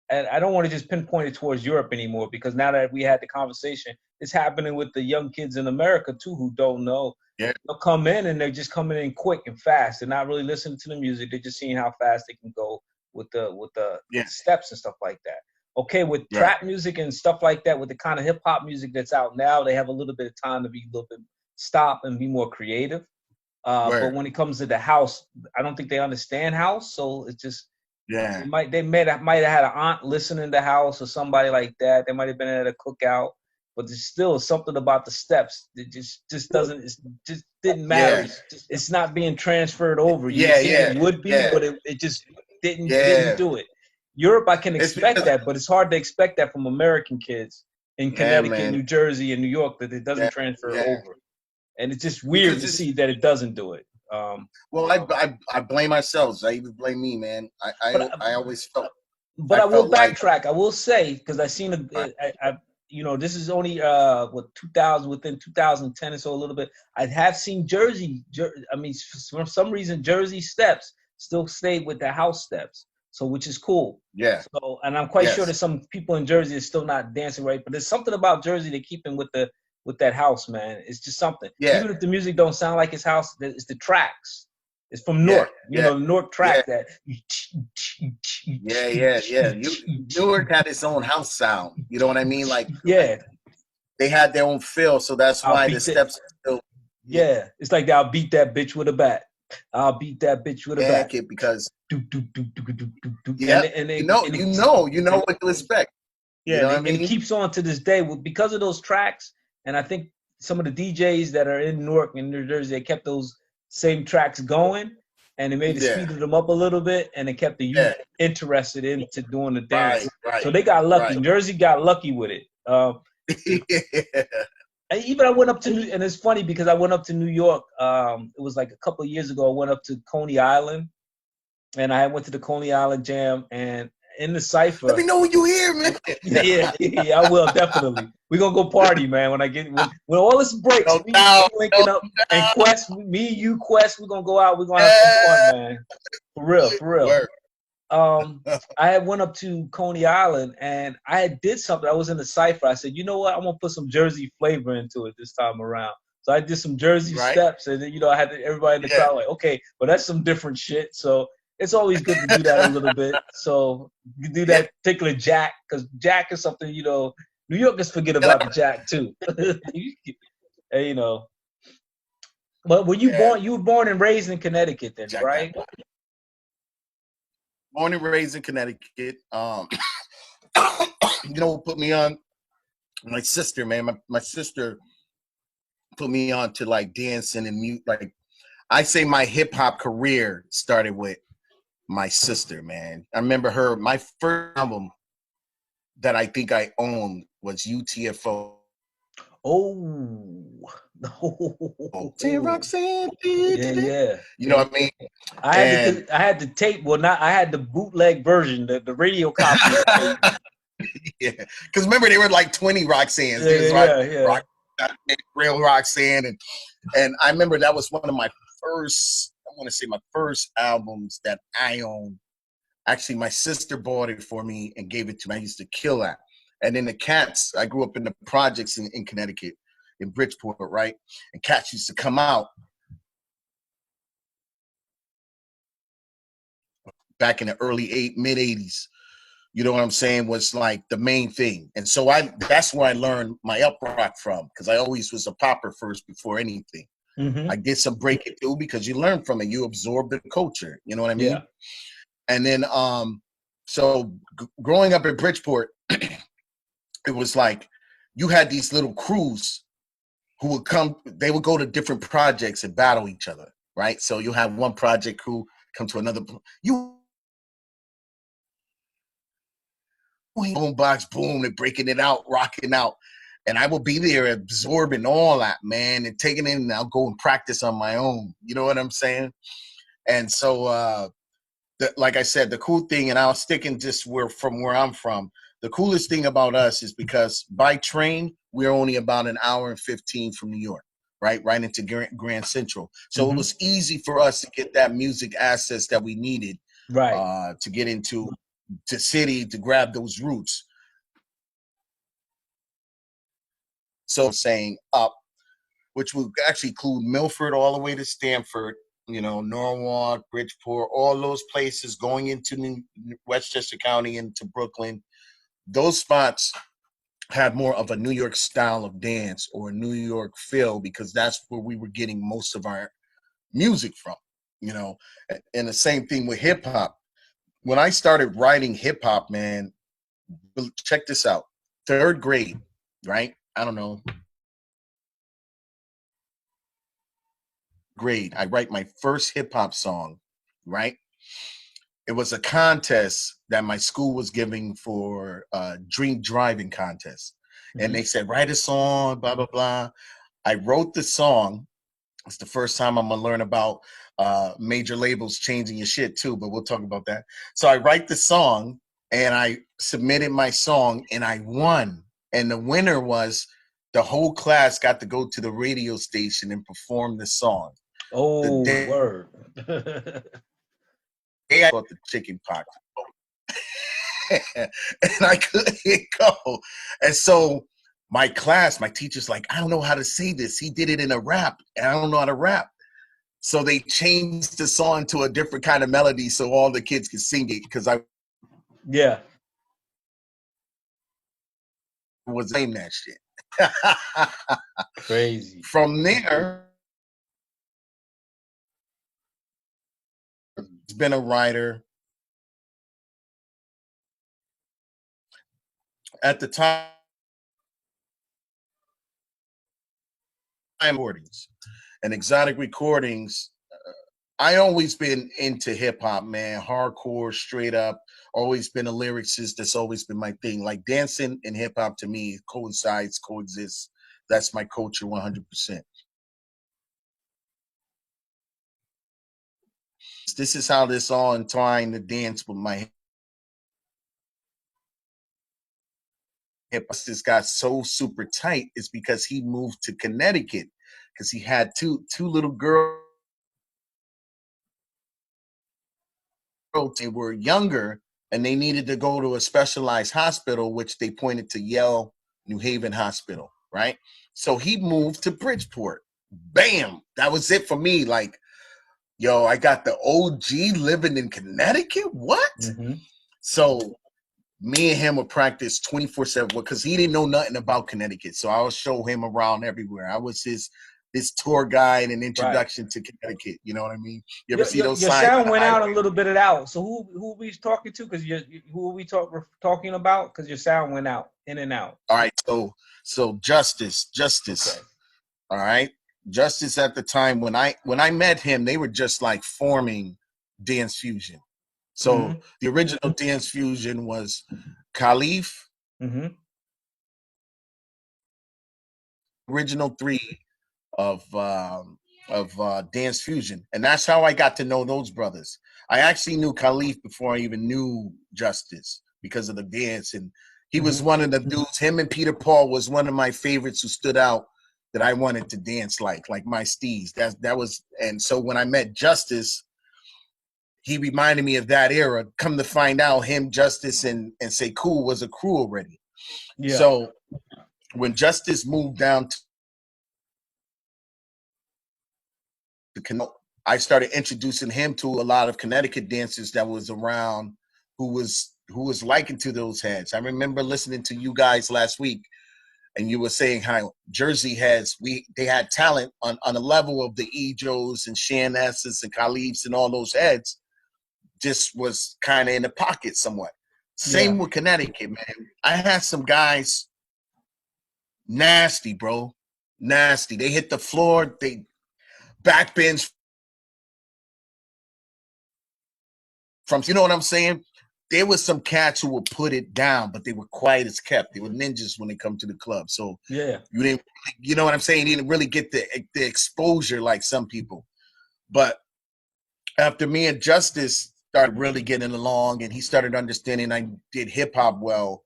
And I don't want to just pinpoint it towards Europe anymore, because now that we had the conversation, it's happening with the young kids in America too who don't know. Yeah. They'll come in and they're just coming in quick and fast. They're not really listening to the music. They're just seeing how fast they can go with the steps and stuff like that. Okay, with trap music and stuff like that, with the kind of hip hop music that's out now, they have a little bit of time to be a little bit stop and be more creative. But when it comes to the house, I don't think they understand house, so it's just. Yeah, They might have had an aunt listening to house or somebody like that. They might have been at a cookout, but there's still something about the steps that just didn't matter. It's not being transferred over. It would be, but it just didn't do it. Europe, I can expect that, but it's hard to expect that from American kids in Connecticut, New Jersey, and New York, that it doesn't transfer over. And it's just weird to see that it doesn't do it. Well, I blame ourselves. I even blame me, man. I always felt. But I will backtrack. I will say, because I seen you know, this is only what 2000 within 2010 or so a little bit. I have seen Jersey. I mean, for some reason, Jersey steps still stayed with the house steps, so which is cool. Yeah. So, and I'm quite sure that some people in Jersey are still not dancing right, but there's something about Jersey that keep him with that house, man. It's just something. Yeah. Even if the music don't sound like his house, it's the tracks. It's from Yeah. Newark, you know, the Newark track that. Yeah. Newark had its own house sound. You know what I mean? Like, yeah, they had their own feel, so that's why the steps are still. Yeah, it's like I'll beat that bitch with a bat. I'll beat that bitch with a bat. Kid, because yeah, you know what to expect. Yeah, you know what I mean? And it keeps on to this day because of those tracks. And I think some of the DJs that are in Newark and New Jersey, they kept those same tracks going, and it made it speeded them up a little bit, and it kept the youth interested into doing the dance. Right. So they got lucky. Jersey got lucky with it. And even I went up to and it's funny because I went up to New York. It was like a couple of years ago. I went up to Coney Island, and I went to the Coney Island Jam, and in the cypher. Let me know when you here, man. yeah, I will definitely. We're gonna go party, man. When all this breaks, we linking up and Quest, me, you, Quest, we're gonna go out. We're gonna have some fun, man. For real. Word. I had went up to Coney Island and I did something. I was in the cypher. I said, you know what? I'm gonna put some Jersey flavor into it this time around. So I did some Jersey steps, and then I had everybody in the crowd like, okay, well that's some different shit. So it's always good to do that a little bit. So you do that particular jack, because jack is something New Yorkers forget about the jack too. And, but when you were born and raised in Connecticut, then, jack, right? Born and raised in Connecticut. Put me on my sister, man. My sister put me on to like dancing and mute. Like I say, my hip hop career started with my sister, man. I remember my first album that I think I owned was UTFO. Roxanne. Yeah. You know what I mean? I had the tape. Well, I had the bootleg version, the radio copy. Yeah, because remember they were like 20 Roxannes. Real Roxanne, and I remember that was one of my first. I want to say my first albums that I owned. Actually, my sister bought it for me and gave it to me. I used to kill that. And then the Cats. I grew up in the projects in Connecticut, in Bridgeport, right? And Cats used to come out back in the mid 80s. You know what I'm saying? Was like the main thing. And so that's where I learned my up rock from, because I always was a popper first before anything. Mm-hmm. I did some break it through because you learn from it. You absorb the culture. You know what I mean? Yeah. And then, so growing up in Bridgeport, it was like you had these little crews who would come. They would go to different projects and battle each other, right? So you have one project crew come to another. Boom box, boom, they're breaking it out, rocking out. And I will be there absorbing all that, man, and taking it, and I'll go and practice on my own. You know what I'm saying? And so, like I said, the cool thing, and I'll stick in just from where I'm from, the coolest thing about us is because by train, we're only about an hour and 15 from New York, right into Grand Central. So It was easy for us to get that music access that we needed to get into the city, to grab those roots. So saying up, which would actually include Milford all the way to Stamford, Norwalk, Bridgeport, all those places going into Westchester County, into Brooklyn. Those spots had more of a New York style of dance or a New York feel, because that's where we were getting most of our music from, And the same thing with hip hop. When I started writing hip hop, man, check this out. 3rd grade, right? I don't know. Grade. I write my first hip hop song, right? It was a contest that my school was giving for a drink driving contest. Mm-hmm. And they said, write a song, blah, blah, blah. I wrote the song. It's the first time I'm gonna learn about major labels changing your shit too, but we'll talk about that. So I write the song and I submitted my song and I won And the winner was the whole class got to go to the radio station and perform the song. Oh, The word. day I got the chicken pox. And I couldn't go. And so my teacher's like, I don't know how to say this. He did it in a rap, and I don't know how to rap. So they changed the song to a different kind of melody so all the kids could sing it, because I was saying that shit. Crazy. From there, it's been a writer. At the time, recordings and exotic recordings. I always been into hip hop, man, hardcore, straight up. Always been a lyricist. That's always been my thing. Like dancing and hip hop to me coincides, coexists. That's my culture, 100%. This is how this all entwined, the dance with my hip hop. Just got so super tight is because he moved to Connecticut, because he had two little girls. They were younger and they needed to go to a specialized hospital, which they pointed to Yale New Haven Hospital, right? So he moved to Bridgeport. Bam! That was it for me. Like, yo, I got the OG living in Connecticut? What? Mm-hmm. So me and him would practice 24/7 because he didn't know nothing about Connecticut. So I would show him around everywhere. I was his tour guide and introduction to Connecticut. You know what I mean? You ever see those your signs? sound went out a little bit out. So who are we talking to? Because who are we talking about? Because your sound went out, in and out. All right. So Justice. Okay. All right. Justice at the time when I met him, they were just like forming Dance Fusion. So the original Dance Fusion was Khalif. Original 3 of Dance Fusion, and that's how I got to know those brothers. I actually knew Khalif before I even knew Justice because of the dance, and he was one of the dudes. Him and Peter Paul was one of my favorites who stood out that I wanted to dance like my steez. That was, and so when I met Justice, he reminded me of that era. Come to find out, him, Justice, and Say Cool was a crew already. Yeah. So when Justice moved down to I started introducing him to a lot of Connecticut dancers that was around who was likened to those heads. I remember listening to you guys last week, and you were saying how Jersey heads, they had talent on a level of the Ejos and Shan S's and Khalifs and all those heads, just was kind of in the pocket somewhat. Same with Connecticut, man. I had some guys nasty, bro. Nasty. They hit the floor, they backbends from, you know what I'm saying? There was some cats who would put it down, but they were quiet as kept. They were ninjas when they come to the club. So you didn't, you know what I'm saying? You didn't really get the exposure like some people. But after me and Justice started really getting along, and he started understanding I did hip hop well,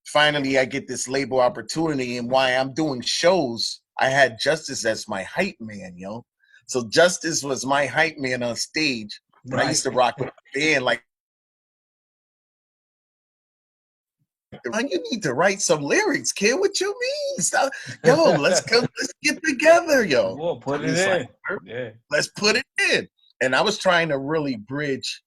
finally I get this label opportunity, and why I'm doing shows, I had Justice as my hype man, yo. So Justice was my hype man on stage. When I used to rock with a band, like, you need to write some lyrics, kid. What you mean? Stop. Yo, let's get together, yo. We'll put it in. Like, let's put it in. And I was trying to really bridge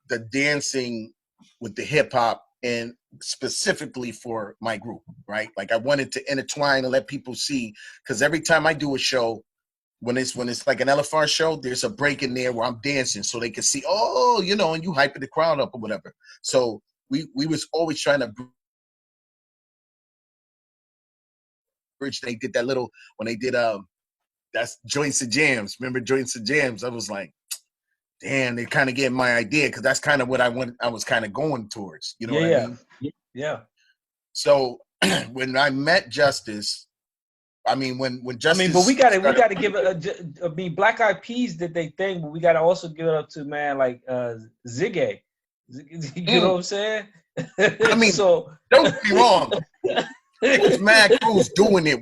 the dancing with the hip hop, and specifically for my group, right? Like I wanted to intertwine and let people see, because every time I do a show, when it's like an LFR show, there's a break in there where I'm dancing so they can see, oh, you know, and you hyping the crowd up or whatever. So we was always trying to bridge. They did that little, when they did that's Joints and Jams. Remember Joints and Jams? I was like, damn, they kind of gave my idea, because that's kind of what I was kind of going towards. You know what I mean? Yeah. So when I met Justice, I mean, when Justice, I mean, but we got to give it. I mean, Black Eyed Peas did they thing, but we got to also give it up to, man, like Ziggy. You know what I'm saying? I mean, so don't get me wrong. It was mad crews doing it.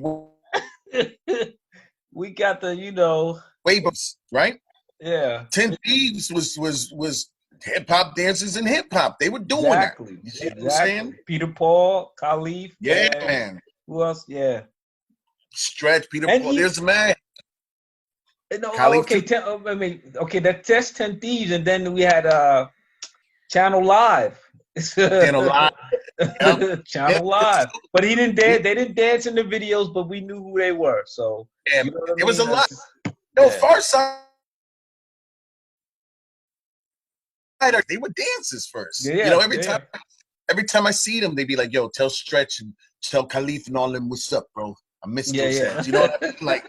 We got the, you know. Waves, right? Yeah. 10 Thieves was hip hop dancers in hip hop. They were doing Exactly. that. You see what I'm saying? Peter Paul, Khalif. Yeah, man. Who else? Yeah. Stretch, Peter And Paul. There's a man. No, Khalif okay. That's 10 Thieves, and then we had Channel Live. Channel Live. Yep. Channel Live. But he didn't dance. They didn't dance in the videos, but we knew who they were. So yeah, you know what I mean? It was a lot. No, Far Side. They were dancers first. Yeah, you know, every time I see them, they be like, "Yo, tell Stretch and tell Khalif and all them what's up, bro. I miss those heads." You know what I mean? Like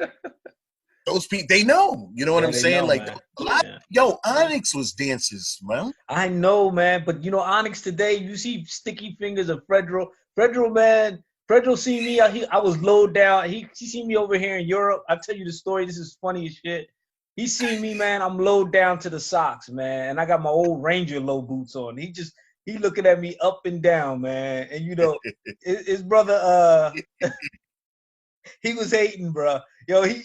those people, they know. You know what I'm saying? Like a lot. Yo, Onyx was dancers, man. I know, man. But you know, Onyx today, you see Sticky Fingers of Fredro. Fredro, man. Fredro see me. I was low down. He see me over here in Europe. I'll tell you the story. This is funny as shit. He seen me, man. I'm low down to the socks, man, and I got my old Ranger low boots on. He looking at me up and down, man. And you know, his brother, he was hating, bro. Yo, he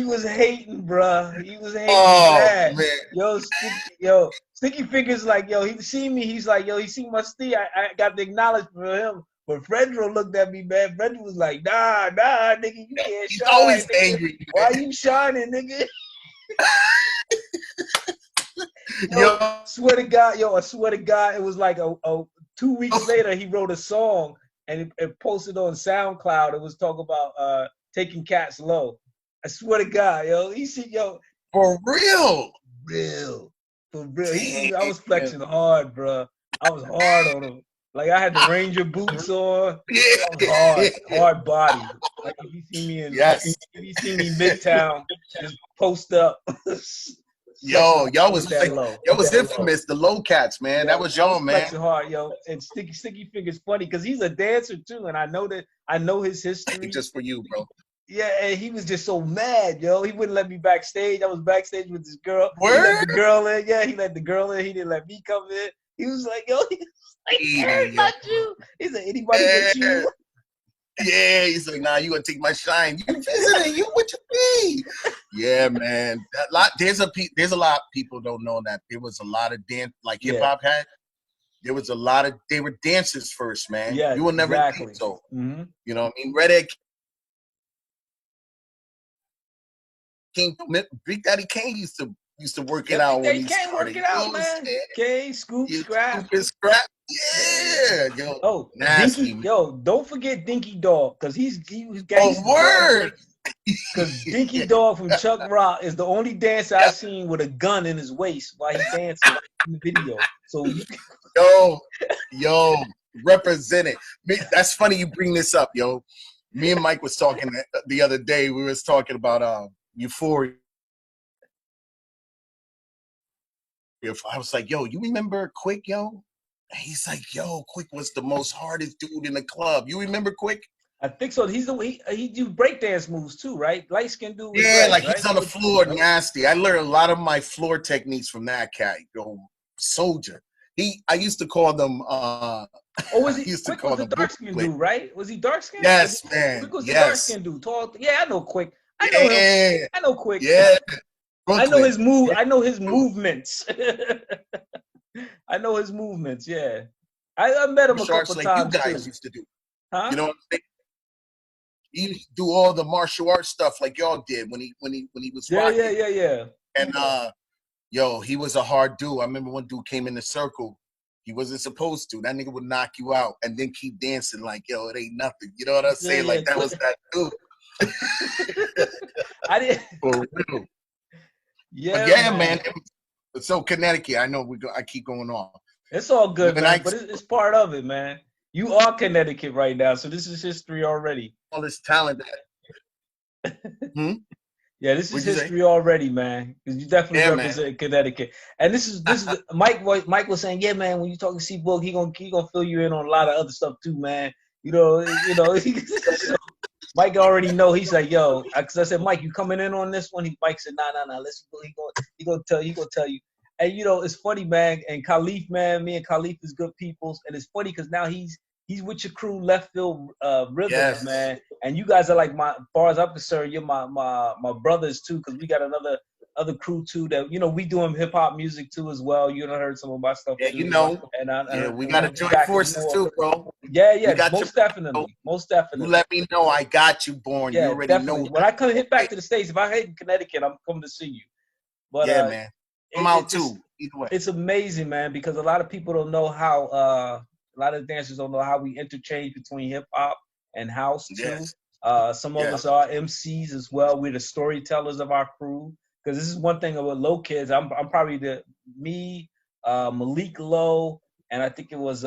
was hating, bro. He was hating. Oh man. Yo, Sticky Fingers like, yo, he see me. He's like, yo, he see my Steve. I got the acknowledgement for him. But Fredro looked at me, man. Fredro was like, nah, nigga, you can't He's shine. always nigga. angry. Why are you shining, nigga? I swear to God, it was like 2 weeks later, he wrote a song and it posted on SoundCloud. It was talking about taking cats low. I swear to God, yo, For real. For real. I was flexing hard, bro. I was hard on him. Like I had the Ranger boots on. Hard body. Like if you see me Midtown, just post up. Y'all was infamous, the low cats, man. That was y'all, man. Flexing hard, yo. And Sticky Fingers funny because he's a dancer too, and I know his history. Just for you, bro. Yeah, and he was just so mad, yo. He wouldn't let me backstage. I was backstage with this girl. Word? He let the girl in. Yeah, he let the girl in. He didn't let me come in. He was like, yo, not you. He said, anybody but you. Yeah, he's like, nah, you gonna take my shine. You visiting? You what you mean? Yeah, man. There's a lot of people don't know that there was a lot of dance like hip hop had. There was a lot of they were dancers first, man. Yeah, you will never exactly. so. Mm-hmm. You know what I mean? Redhead King, Big Daddy Kane used to work it out when he started. Work it out, man. K, Scoop, Scrap. Yeah, yo. Oh, nasty. Dinky, yo, don't forget Dinky Dog, because he was gangster. Oh, word. Because Dinky Dog from Chuck Rock is the only dancer I've seen with a gun in his waist while he's dancing in the video. So yo, represent it. That's funny you bring this up, yo. Me and Mike was talking the other day. We was talking about Euphoria. I was like, yo, you remember Quick, yo? And he's like, yo, Quick was the most hardest dude in the club. You remember Quick? I think so. He do breakdance moves too, right? Light skin dude. Yeah, like he's on the floor, nasty. I learned a lot of my floor techniques from that cat. Yo, soldier. I used to call them. Was he? Quick was the dark skin dude, right? Was he dark skin? Yes, man. Quick was the dark skin dude. Tall. Yeah, I know Quick. I know him. I know Quick. Yeah. Brooklyn. I know his move. I know his movements. I know his movements. Yeah, I met him a couple times. You guys used to do. Huh? You know what I'm saying? He used to do all the martial arts stuff like y'all did when he was rocking. Yeah. And yo, he was a hard dude. I remember one dude came in the circle. He wasn't supposed to. That nigga would knock you out and then keep dancing like, yo, it ain't nothing. You know what I'm saying? Like that was that dude. I didn't. For real. Yeah, man. So Connecticut, I know I keep going on. It's all good, man. But it's part of it, man. You are Connecticut right now, so this is history already. All this talent. Yeah, this is history already, man. Because you definitely represent Connecticut. And this is Mike was saying, yeah, man. When you talking C Boog, he gonna fill you in on a lot of other stuff too, man. You know. Mike already know. He's like, yo, because I said, Mike, you coming in on this one? Mike said, nah. He gonna tell you. And you know, it's funny, man. And Khalif, man, me and Khalif is good peoples, and it's funny because now he's with your crew, Left Field Rhythms, Yes. man. And you guys are like my, as far as I'm concerned, you're my brothers too, because we got another other crew too that you know we doing hip hop music too as well. You done heard some of my stuff Yeah, too, you know. Yeah, we and got to we join back and forces forth. too, bro. Yeah, We yeah, got your. most definitely, most You definitely. let me know. I got you, Born. You Yeah, already know definitely. When that. I come hit Hey, back to the States, if I hit in Connecticut, I'm coming to see you. But yeah, man. I'm out too. Either way. it's amazing, man, because a lot of people don't know how a lot of dancers don't know how we interchange between hip hop and house too. Yes. Some of us Yes. are MCs as well. We're the storytellers of our crew. Because this is one thing about Low Kids. I'm probably the me, Malik Low, and I think it was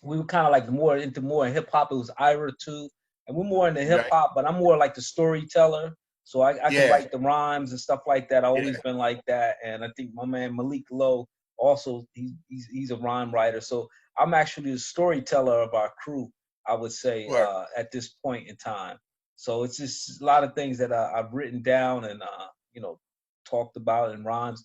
we were kind of like more into more hip hop. It was Ira too, and we're more into hip Right. hop, but I'm more like the storyteller. So I can Yeah. write the rhymes and stuff like that. I've Yeah. always been like that, and I think my man Malik Lowe also he's a rhyme writer. So I'm actually the storyteller of our crew. I would say Word. at this point in time. So it's just a lot of things that I've written down and you know talked about in rhymes,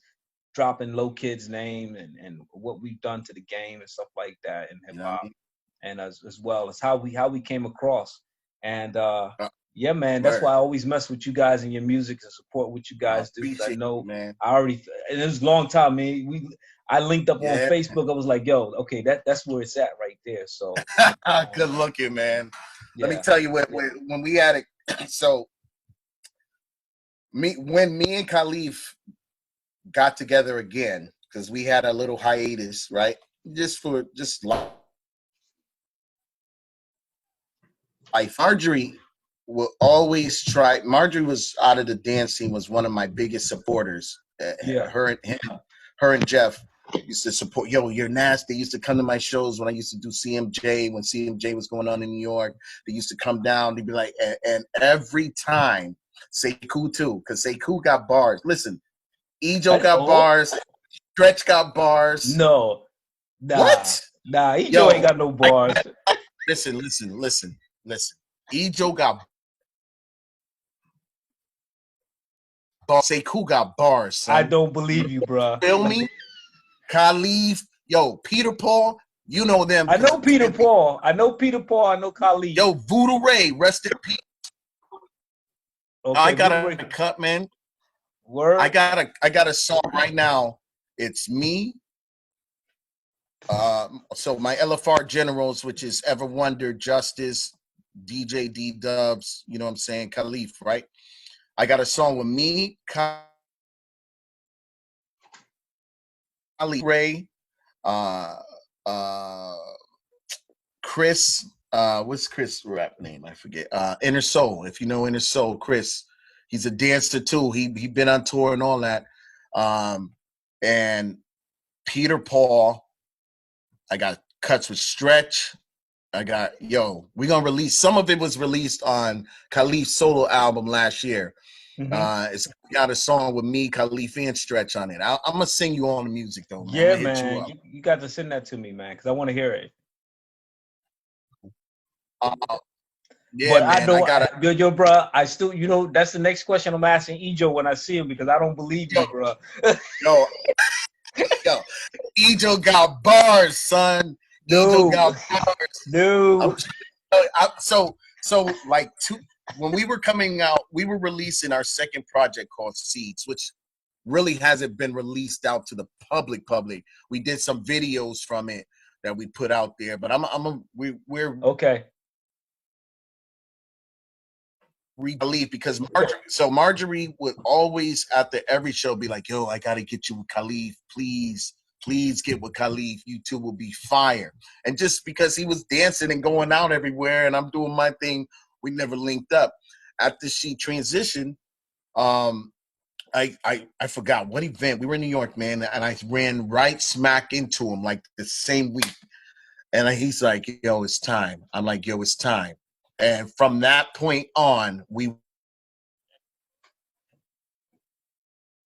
dropping Low Kid's name and what we've done to the game and stuff like that in hip You know what I hop, mean? and as well as how we came across. And Uh, yeah, man, that's Word. why I always mess with you guys and your music and support what you I guys do because I appreciate you, know man. I already and it was a long time, man. I linked up on Yeah. Facebook. I was like, yo, okay, that's where it's at right there. So Good looking, man. Let me yeah, tell you when we had it. So when me and Khalif got together again because we had a little hiatus, right? Just life. Marjorie will always try. Marjorie was out of the dance scene. Was one of my biggest supporters. yeah. Her and Jeff used to support. Yo, you're nasty. They used to come to my shows when I used to do CMJ. When CMJ was going on in New York, they used to come down. They'd be like, and every time Sekou too, because Sekou got bars. Listen, Ejo got Oh bars. Stretch got bars. no, nah, What? nah. Ejo ain't Yo, got no bars. listen. Ejo got bars. Sekou got bars, I son. don't believe you, bruh. Feel me? Khalif, yo, Peter Paul, you know them. I know Peter Paul. I know Peter Paul. I know Khalid. Yo, Voodoo Ray, rest in peace. Okay, I got a cut, man. Word. I got a song right now. It's me. So my LFR generals, which is Ever Wonder, Justice, DJ D Dubs, you know what I'm saying, Khalif, right? I got a song with me, Khalif Ray, uh, uh, Chris, what's Chris' rap name? I forget. Inner Soul. If you know Inner Soul, Chris, he's a dancer too. He been on tour and all that. And Peter Paul. I got cuts with Stretch. I got we're gonna release some of it was released on Khalif's solo album last year. It's got a song with me, Khalif, and Stretch on it. I'm gonna sing you all the music though, man. I'm Yeah, gonna hit you man. up. You got to send that to me, man, because I want to hear it. Uh, yeah, But I man. I don't, gotta yo, bro. I still, you know, that's the next question I'm asking Ejo when I see him because I don't believe yo, you, bro. yo, yo. Ejo got bars, son. Ejo No, got bars. no. So like when we were coming out, we were releasing our second project called Seeds, which really hasn't been released out to the public. We did some videos from it that we put out there, but we're Okay. believe because Marjorie would always after every show be like, yo, I gotta get you with Khalif, please get with Khalif, you two will be fire. And just because he was dancing and going out everywhere and I'm doing my thing, we never linked up. After she transitioned, I forgot what event. We were in New York, man, and I ran right smack into him like the same week. And he's like, yo, it's time. I'm like, yo, it's time. And from that point on, we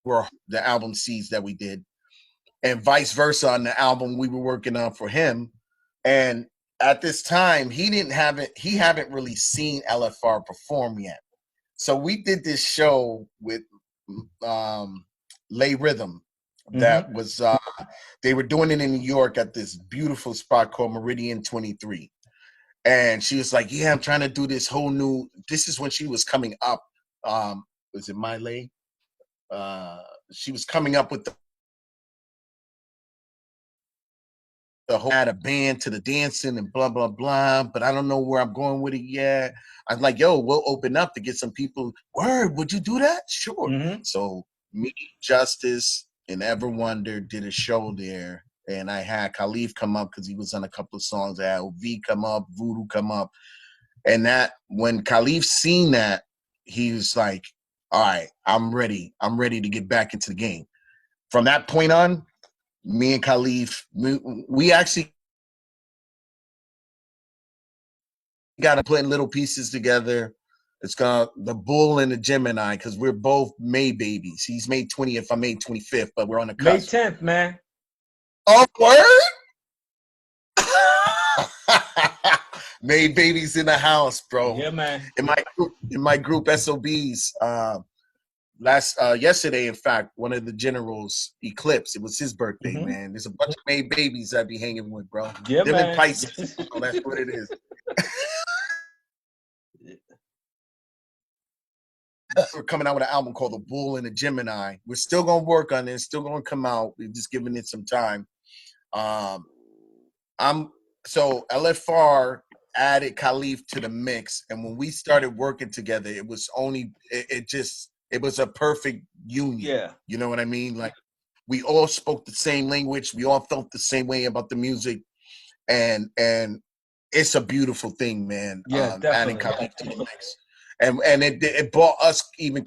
were the album Seeds that we did, and vice versa on the album we were working on for him. And at this time, he haven't really seen LFR perform yet. So we did this show with Lay Rhythm, that was they were doing it in New York at this beautiful spot called Meridian 23. And she was like, yeah, I'm trying to do this whole new, this is when she was coming up. Was it Miley? She was coming up with the whole, had a band to the dancing and blah, blah, blah. But I don't know where I'm going with it yet. I was like, yo, we'll open up to get some people. Word, would you do that? Sure. So me, Justice, and Ever Wonder did a show there. And I had Khalif come up because he was on a couple of songs. I had OV come up, Voodoo come up. And that, when Khalif seen that, he was like, all right, I'm ready. I'm ready to get back into the game. From that point on, me and Khalif, we actually got to put little pieces together. It's called The Bull and the Gemini, because we're both May babies. He's May 20th, I'm May 25th, but we're on the cusp. May 10th, man. Oh, word? May babies in the house, bro. Yeah, man. In my group SOBs, yesterday, in fact, one of the generals, Eclipse, it was his birthday, man. There's a bunch of May babies I be hanging with, bro. Yeah, Them man. and Pisces. So that's what it is. We're coming out with an album called The Bull and the Gemini. We're still gonna work on it. Still gonna come out. We're just giving it some time. So LFR added Khalif to the mix, and when we started working together, it was it was a perfect union. Yeah. You know what I mean? Like, we all spoke the same language. We all felt the same way about the music, and it's a beautiful thing, man. Yeah, adding definitely. Khalif to the mix. And it brought us even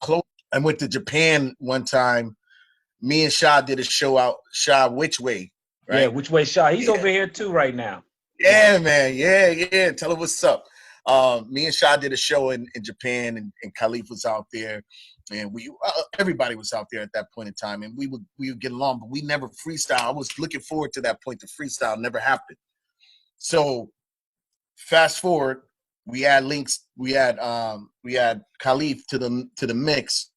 close. I went to Japan one time. Me and Sha did a show out. Sha, Which Way? Right? Yeah, Which Way Sha? He's over here too right now. Yeah, man. Yeah. Tell her what's up. Me and Sha did a show in Japan, and Khalif was out there, and everybody was out there at that point in time, and we would get along, but we never freestyle. I was looking forward to that point. The freestyle never happened. So fast forward, we add links. We add Khalif to the mix.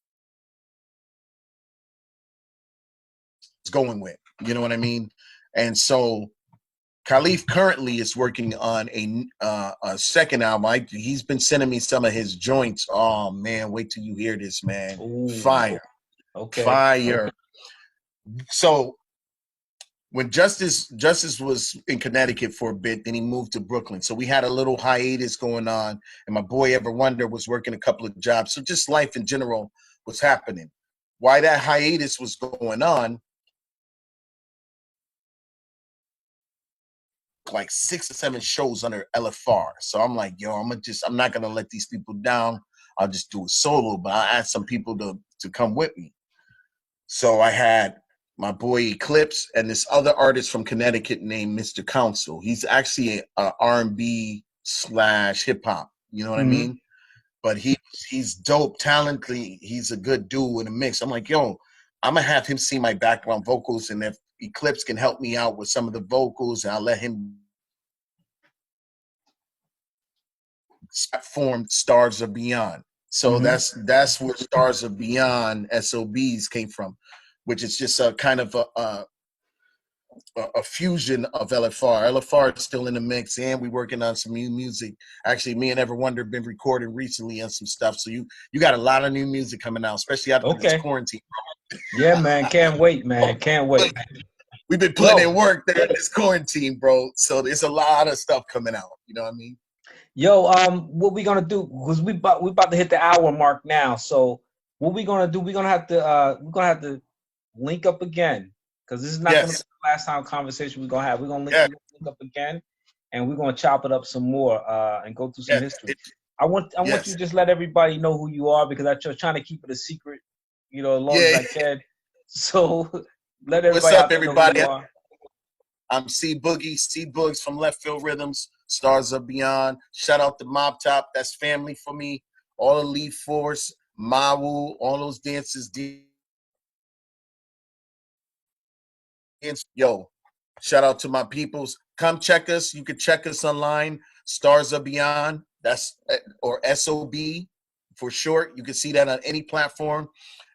It's going with, you know what I mean? And so Khalif currently is working on a second album. He's been sending me some of his joints. Oh man, wait till you hear this, man. Ooh, fire. Okay. Fire. Okay. So when Justice was in Connecticut for a bit, then he moved to Brooklyn. So we had a little hiatus going on, and my boy Ever Wonder was working a couple of jobs. So just life in general was happening. Why that hiatus was going on, like 6 or 7 shows under LFR. So I'm like, yo, I'm not gonna let these people down. I'll just do it solo, but I'll ask some people to come with me. So I had my boy Eclipse and this other artist from Connecticut named Mr. Council. He's actually a R&B / hip hop. You know what I mean? But he's dope, talented. He's a good dude with a mix. I'm like, yo, I'm gonna have him see my background vocals, and if Eclipse can help me out with some of the vocals, and I'll let him form Stars of Beyond. So that's where Stars of Beyond SOBs came from, which is just a kind of a fusion of LFR. LFR is still in the mix, and we're working on some new music. Actually, me and Ever Wonder have been recording recently on some stuff. So you got a lot of new music coming out, especially after this quarantine. Yeah, man. Can't wait, man. Can't wait. We've been putting in work during this quarantine, bro. So there's a lot of stuff coming out. You know what I mean? Yo, what we gonna do? Because we about to hit the hour mark now. So what we gonna do? We're gonna have to link up again, because this is not gonna be the last time conversation we're gonna have. We're gonna link up again, and we're gonna chop it up some more and go through some history. I want you to just let everybody know who you are, because I'm just trying to keep it a secret, as long as I can. So let everybody. What's up, everybody? Know who you are. I'm C Boogs from Left Field Rhythms, Stars of Beyond. Shout out to Mob Top. That's family for me. All Elite Force, Mawu, all those dances. Yo, shout out to my peoples. Come check us. You can check us online. Stars of Beyond. That's or SOB for short. You can see that on any platform.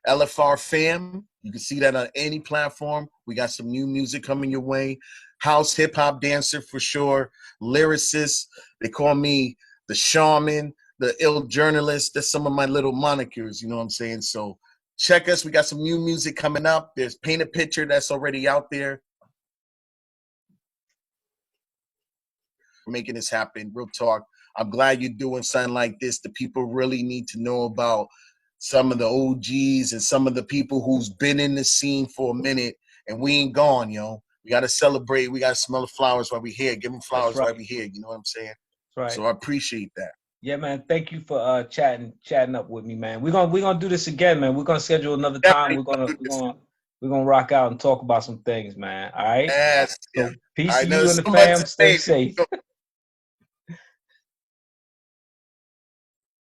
LFR Fam. You can see that on any platform. We got some new music coming your way. House hip hop dancer for sure. Lyricist. They call me the shaman, the ill journalist. That's some of my little monikers. You know what I'm saying? So check us. We got some new music coming up. There's Paint a Picture that's already out there. We're making this happen. Real talk. I'm glad you're doing something like this. The people really need to know about some of the OGs and some of the people who's been in the scene for a minute, and we ain't gone, yo. We got to celebrate. We got to smell the flowers while we're here. Give them flowers while we're here. You know what I'm saying? That's right. So I appreciate that. Yeah, man. Thank you for chatting up with me, man. We're gonna do this again, man. We're gonna schedule another time. We're gonna rock out and talk about some things, man. All right. Yes. So yeah. peace to you and the fam. Stay safe.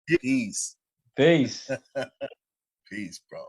Peace. Peace. Peace, bro.